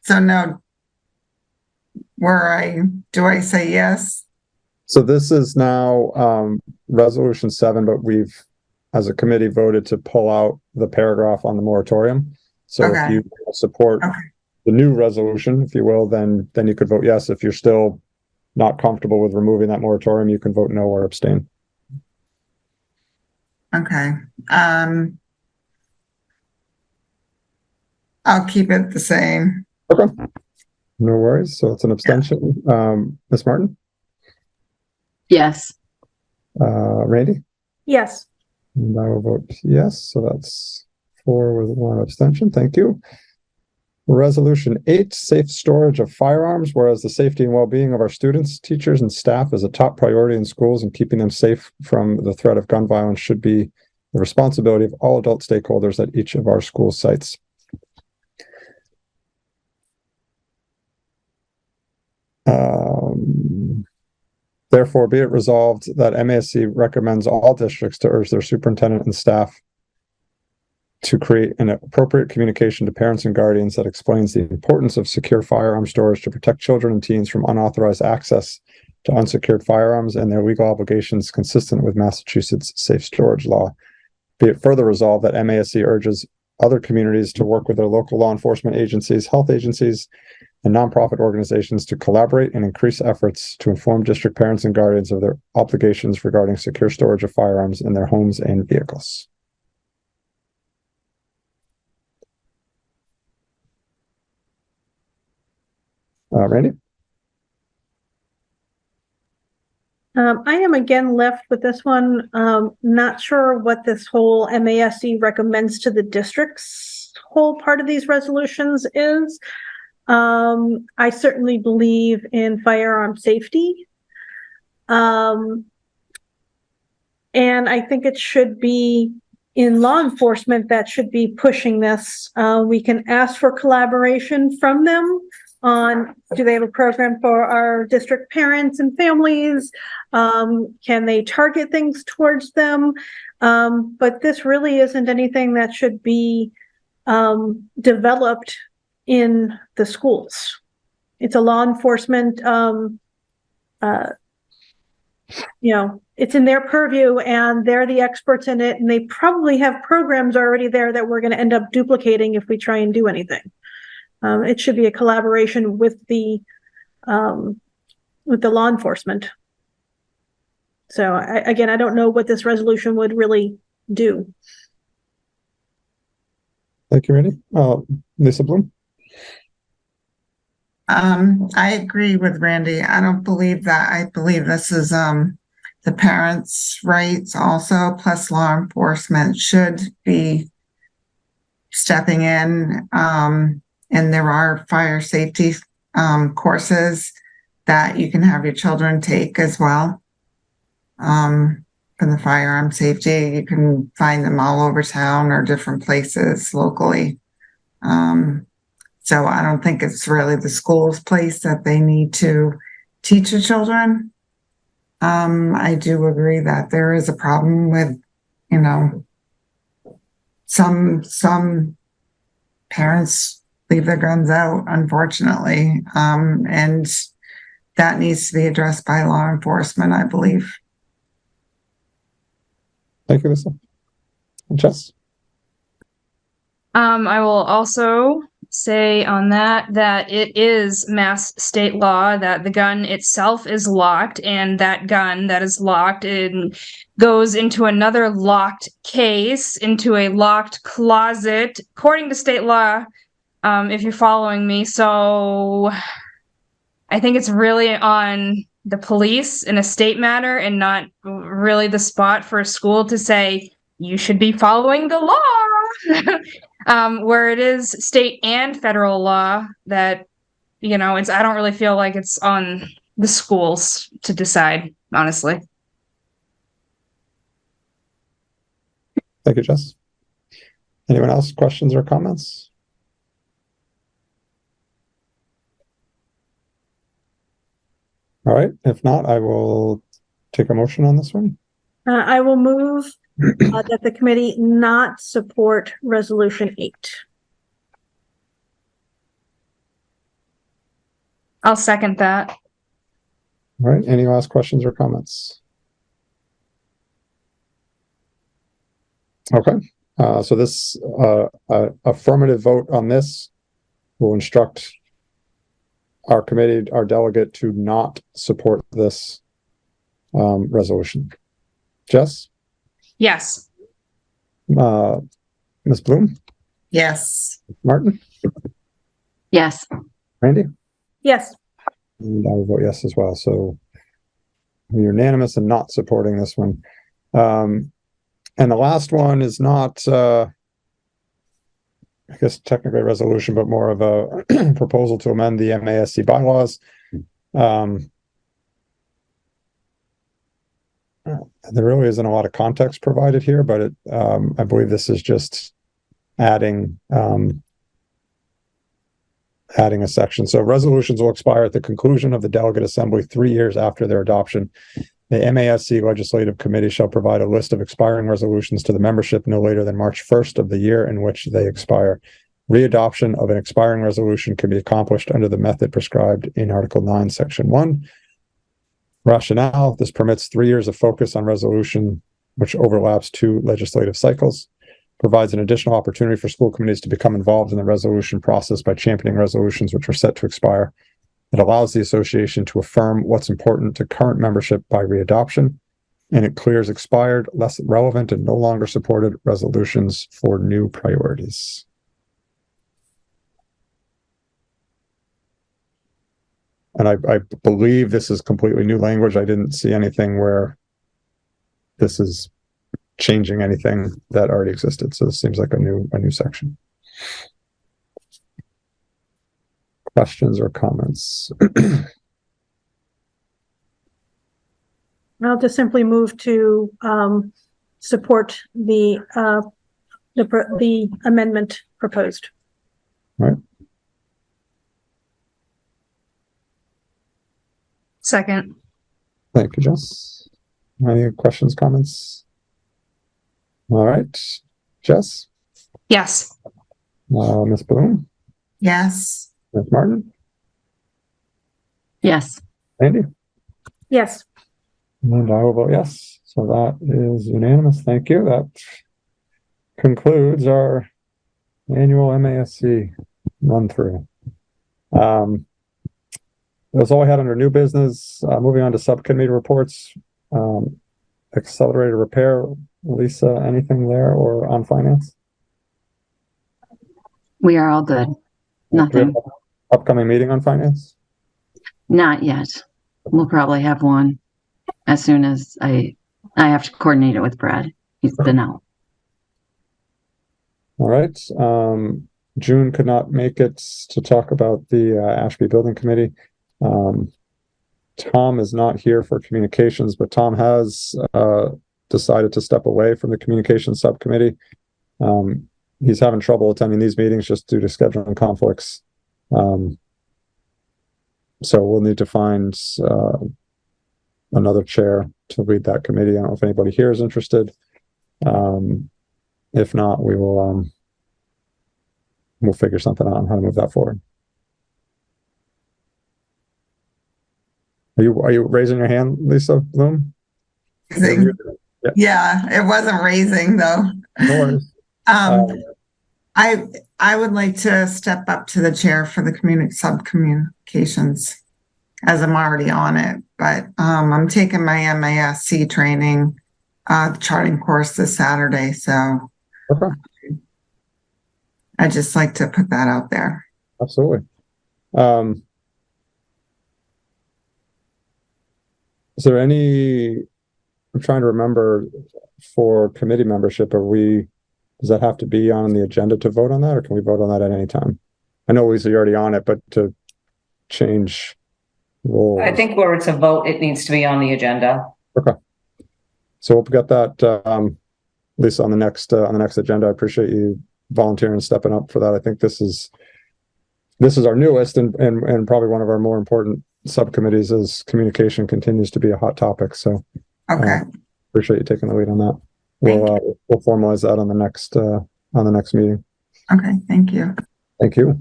So now, do I say yes? so this is now resolution 7, but we've, as a committee, voted to pull out the paragraph on the moratorium. So if Okay. you support Okay. the new resolution, if you will, then you could vote yes. If you're still not comfortable with removing that moratorium, you can vote no or abstain. Okay. I'll keep it the same. Okay. No worries. So it's an abstention. Ms. Martin, Yes. Randy, Yes. and I will vote yes. So that's 4 with 1 abstention. Thank you. Resolution 8, safe storage of firearms. Whereas the safety and well-being of our students, teachers, and staff is a top priority in schools, and keeping them safe from the threat of gun violence should be the responsibility of all adult stakeholders at each of our school sites. Therefore, be it resolved that MASC recommends all districts to urge their superintendent and staff to create an appropriate communication to parents and guardians that explains the importance of secure firearm storage to protect children and teens from unauthorized access to unsecured firearms and their legal obligations consistent with Massachusetts safe storage law. Be it further resolved that MASC urges other communities to work with their local law enforcement agencies, health agencies, and nonprofit organizations to collaborate and increase efforts to inform district parents and guardians of their obligations regarding secure storage of firearms in their homes and vehicles. Randy? I am again left with this one. Not sure what this whole MASC recommends to the districts whole part of these resolutions is. I certainly believe in firearm safety. And I think it should be in law enforcement that should be pushing this. We can ask for collaboration from them on, do they have a program for our district parents and families? Can they target things towards them? But this really isn't anything that should be developed in the schools. It's a law enforcement, it's in their purview and they're the experts in it, and they probably have programs already there that we're going to end up duplicating if we try and do anything. It should be a collaboration with the law enforcement. So I don't know what this resolution would really do. Thank you, Randy. Lisa Bloom? I agree with Randy. I don't believe that. I believe this is the parents' rights also, plus law enforcement should be stepping in. And there are fire safety courses that you can have your children take as well. For the firearm safety, you can find them all over town or different places locally. So I don't think it's really the school's place that they need to teach the children. I do agree that there is a problem with, some parents leave their guns out, unfortunately. And that needs to be addressed by law enforcement, I believe. Thank you, Lisa. Jess? I will also say on that it is Mass state law that the gun itself is locked, and that gun that is locked goes into another locked case, into a locked closet, according to state law, if you're following me. So I think it's really on the police in a state matter and not really the spot for a school to say, you should be following the law. Where it is state and federal law that, I don't really feel like it's on the schools to decide, honestly. Thank you, Jess. Anyone else, questions or comments? All right, if not, I will take a motion on this one. I will move that the committee not support Resolution 8. I'll second that. All right, any last questions or comments? Okay, so this affirmative vote on this will instruct our committee, our delegate, to not support this resolution. Jess? Yes. Ms. Bloom? Yes. Martin? Yes. Randy? Yes. And I will vote yes as well. So we're unanimous in not supporting this one. And the last one is not, I guess, technically a resolution, but more of a proposal to amend the MASC bylaws. There really isn't a lot of context provided here, but I believe this is just adding a section. So resolutions will expire at the conclusion of the delegate assembly 3 years after their adoption. The MASC Legislative Committee shall provide a list of expiring resolutions to the membership no later than March 1st of the year in which they expire. Readoption of an expiring resolution can be accomplished under the method prescribed in Article 9, Section 1. Rationale: this permits 3 years of focus on resolution, which overlaps 2 legislative cycles, provides an additional opportunity for school committees to become involved in the resolution process by championing resolutions which are set to expire. It allows the association to affirm what's important to current membership by readoption, and it clears expired, less relevant, and no longer supported resolutions for new priorities. And I believe this is completely new language. I didn't see anything where this is changing anything that already existed. So this seems like a new section. Questions or comments? I'll just simply move to support the amendment proposed. All right. Second. Thank you, Jess. Any questions, comments? All right. Jess? Yes. Ms. Bloom? Yes. Ms. Martin? Yes. Andy? Yes. And I will vote yes. So that is unanimous. Thank you. That concludes our annual MASC run through. That's all I had under new business. Moving on to subcommittee reports. Accelerated repair. Lisa, anything there or on finance? We are all good. Nothing. Upcoming meeting on finance? Not yet. We'll probably have one as soon as I have to coordinate it with Brad. He's been out. All right. June could not make it to talk about the Ashby Building Committee. Tom is not here for communications, but Tom has decided to step away from the communications subcommittee. He's having trouble attending these meetings just due to scheduling conflicts. So we'll need to find another chair to lead that committee. I don't know if anybody here is interested. If not, we will we'll figure something out on how to move that forward. Are you raising your hand, Lisa Bloom? Raising. Yeah, it wasn't raising though. No worries. I would like to step up to the chair for the subcommunications, as I'm already on it, but I'm taking my MASC training charting course this Saturday, so Okay. I just like to put that out there. Absolutely. Is there any, I'm trying to remember, for committee membership, does that have to be on the agenda to vote on that, or can we vote on that at any time? I know, Lisa, you're already on it, but to change roles. I think where it's a vote, it needs to be on the agenda. Okay. So we'll get that Lisa, on the next agenda. I appreciate you volunteering and stepping up for that. I think this is our newest and probably one of our more important subcommittees, as communication continues to be a hot topic. So Okay, appreciate you taking the lead on that. Thank We'll formalize that on the next meeting. okay, thank you. Thank you.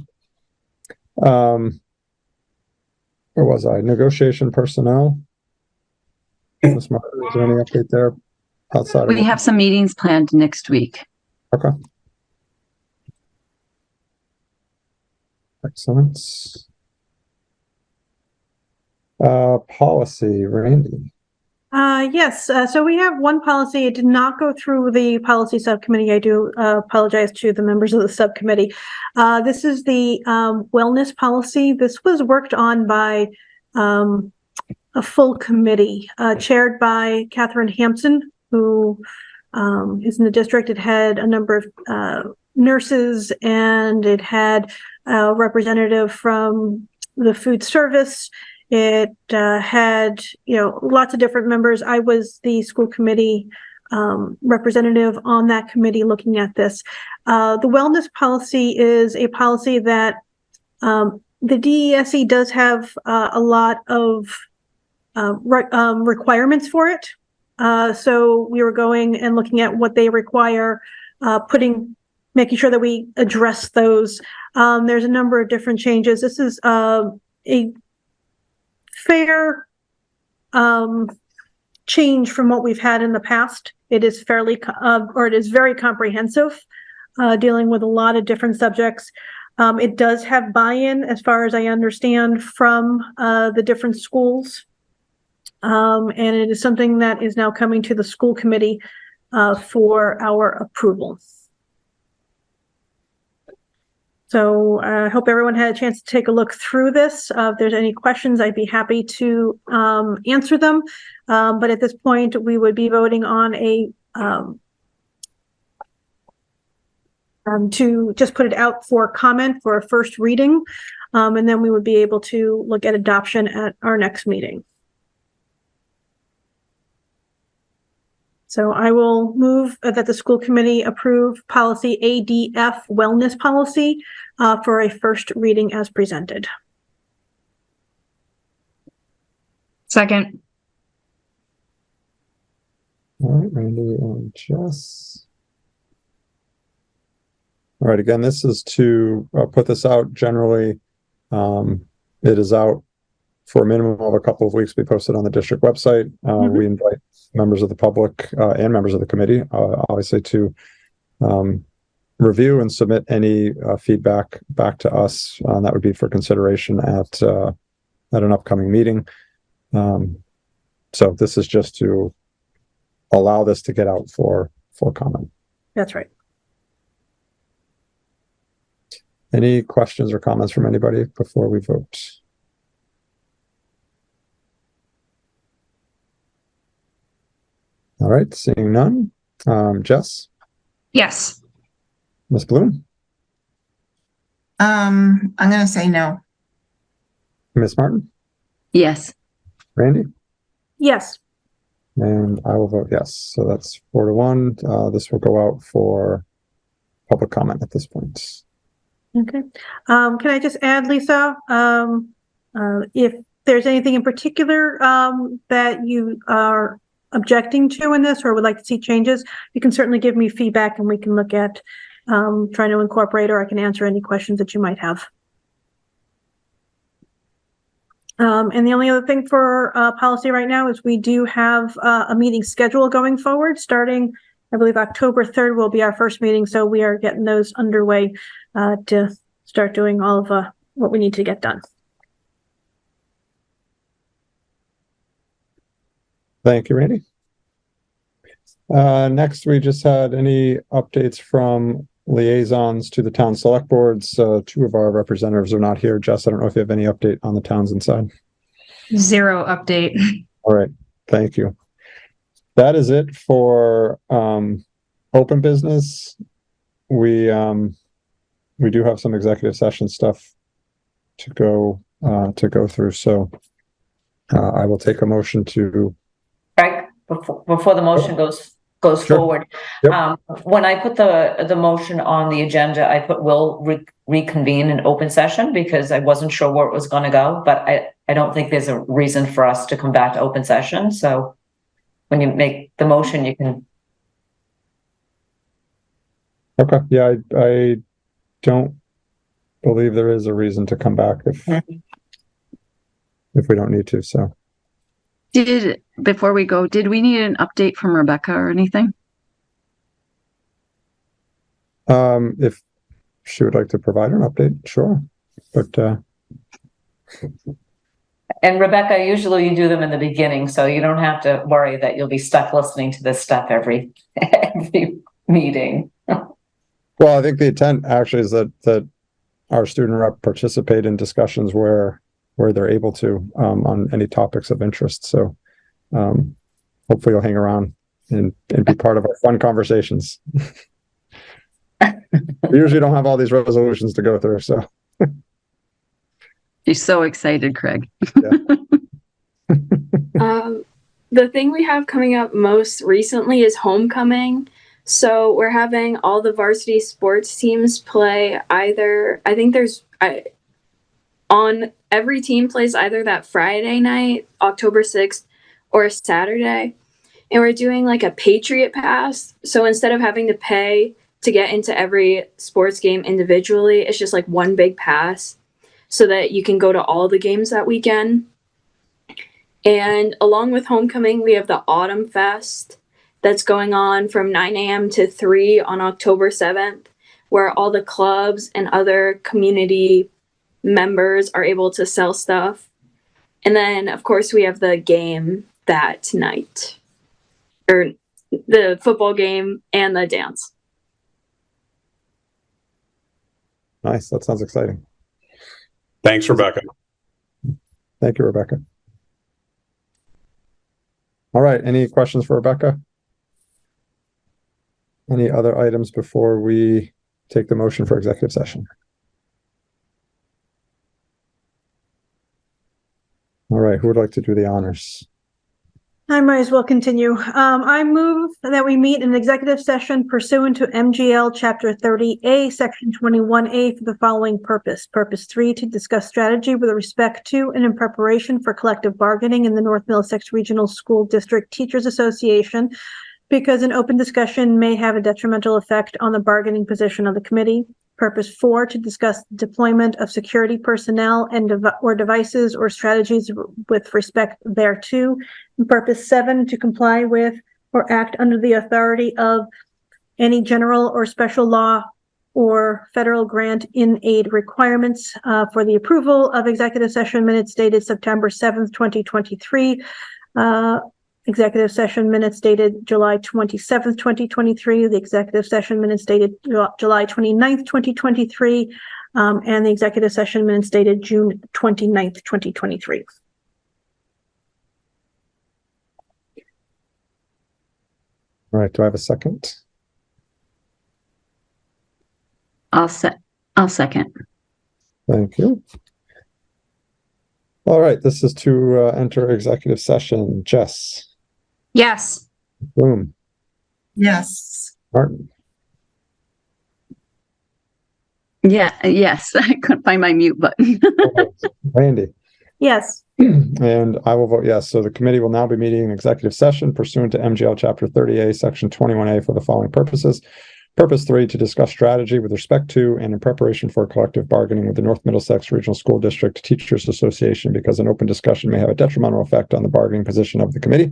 Where was I? Negotiation personnel. Ms. Martin, is there any update there outside of We have some meetings planned next week. Okay. Excellent. Policy, Randy. Yes, so we have one policy. It did not go through the policy subcommittee. I do apologize to the members of the subcommittee. This is the wellness policy. This was worked on by a full committee chaired by Catherine Hampson, who is in the district. It had a number of nurses, and it had a representative from the food service. It had, lots of different members. I was the school committee representative on that committee looking at this. The wellness policy is a policy that the DESE does have a lot of requirements for it. So we were going and looking at what they require, making sure that we address those. There's a number of different changes. This is a fair change from what we've had in the past. It is it is very comprehensive, dealing with a lot of different subjects. It does have buy-in, as far as I understand, from the different schools. And it is something that is now coming to the school committee for our approval. So I hope everyone had a chance to take a look through this. If there's any questions, I'd be happy to answer them. But at this point, we would be voting on to just put it out for comment for a first reading. And then we would be able to look at adoption at our next meeting. So I will move that the school committee approve policy ADF wellness policy for a first reading as presented. Second. All right, Randy and Jess. All right, again, this is to put this out generally. It is out for a minimum of a couple of weeks, be posted on the district website. We invite members of the public and members of the committee, obviously, to review and submit any feedback back to us. That would be for consideration at an upcoming meeting. So this is just to allow this to get out for comment. That's right. Any questions or comments from anybody before we vote? All right, seeing none. Jess? Yes. Ms. Bloom? I'm going to say no. Ms. Martin? Yes. Randy? Yes. And I will vote yes. So that's 4-1. This will go out for public comment at this point. Okay. Can I just add, Lisa, if there's anything in particular that you are objecting to in this or would like to see changes, you can certainly give me feedback and we can look at trying to incorporate, or I can answer any questions that you might have. And the only other thing for policy right now is we do have a meeting schedule going forward, starting, I believe, October 3rd will be our first meeting. So we are getting those underway to start doing all of what we need to get done. Thank you, Randy. Next, we just had any updates from liaisons to the town select boards. Two of our representatives are not here. Jess, I don't know if you have any update on the towns inside. Zero update. All right, thank you. That is it for open business. We do have some executive session stuff to go through. So I will take a motion to. Right, before the motion goes goes Sure. forward. Yep. When I put the motion on the agenda, I put will reconvene in open session because I wasn't sure where it was going to go, but I don't think there's a reason for us to come back to open session. So when you make the motion, you can. Okay. Yeah, I don't believe there is a reason to come back if we don't need to. So Before we go, did we need an update from Rebecca or anything? If she would like to provide an update, sure. But And Rebecca, usually you do them in the beginning, so you don't have to worry that you'll be stuck listening to this stuff every meeting. well, I think the intent actually is that our student rep participate in discussions where they're able to on any topics of interest. So hopefully you'll hang around and be part of our fun conversations. We usually don't have all these resolutions to go through, so. She's so excited, Craig. The thing we have coming up most recently is homecoming. So we're having all the varsity sports teams play either, I think on every team plays either that Friday night, October 6th, or Saturday. And we're doing like a Patriot Pass. So instead of having to pay to get into every sports game individually, it's just like one big pass so that you can go to all the games that weekend. And along with homecoming, we have the Autumn Fest that's going on from 9 a.m. to 3 on October 7th, where all the clubs and other community members are able to sell stuff. And then, of course, we have the game that night, or the football game and the dance. Nice. That sounds exciting. Thanks, Rebecca. Thank you, Rebecca. All right. Any questions for Rebecca? Any other items before we take the motion for executive session? All right. Who would like to do the honors? I might as well continue. I move that we meet in executive session pursuant to MGL Chapter 30A, Section 21A for the following purpose. Purpose 3, to discuss strategy with respect to and in preparation for collective bargaining in the North Middlesex Regional School District Teachers Association, because an open discussion may have a detrimental effect on the bargaining position of the committee. Purpose 4, to discuss deployment of security personnel and or devices or strategies with respect thereto. And purpose 7, to comply with or act under the authority of any general or special law or federal grant in aid requirements for the approval of executive session minutes dated September 7th, 2023. Executive session minutes dated July 27th, 2023, the executive session minutes dated July 29th, 2023, and the executive session minutes dated June 29th, 2023. All right. Do I have a second? I'll second. Thank you. All right. This is to enter executive session. Jess. Yes. Boom. Yes. Martin. Yeah, yes. I couldn't find my mute button. Randy. Yes. And I will vote yes. So the committee will now be meeting in executive session pursuant to MGL Chapter 30A, Section 21A for the following purposes. Purpose 3, to discuss strategy with respect to and in preparation for collective bargaining with the North Middlesex Regional School District Teachers Association, because an open discussion may have a detrimental effect on the bargaining position of the committee.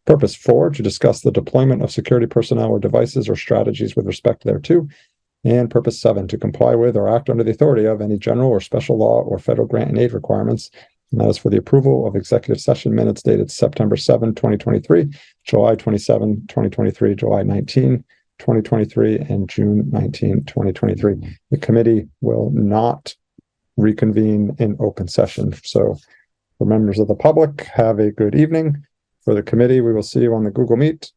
Purpose 4, to discuss the deployment of security personnel or devices or strategies with respect thereto. And purpose 7, to comply with or act under the authority of any general or special law or federal grant and aid requirements. And that is for the approval of executive session minutes dated September 7, 2023, July 27, 2023, July 19, 2023, and June 19, 2023. The committee will not reconvene in open session. So for members of the public, have a good evening. For the committee, we will see you on the Google Meet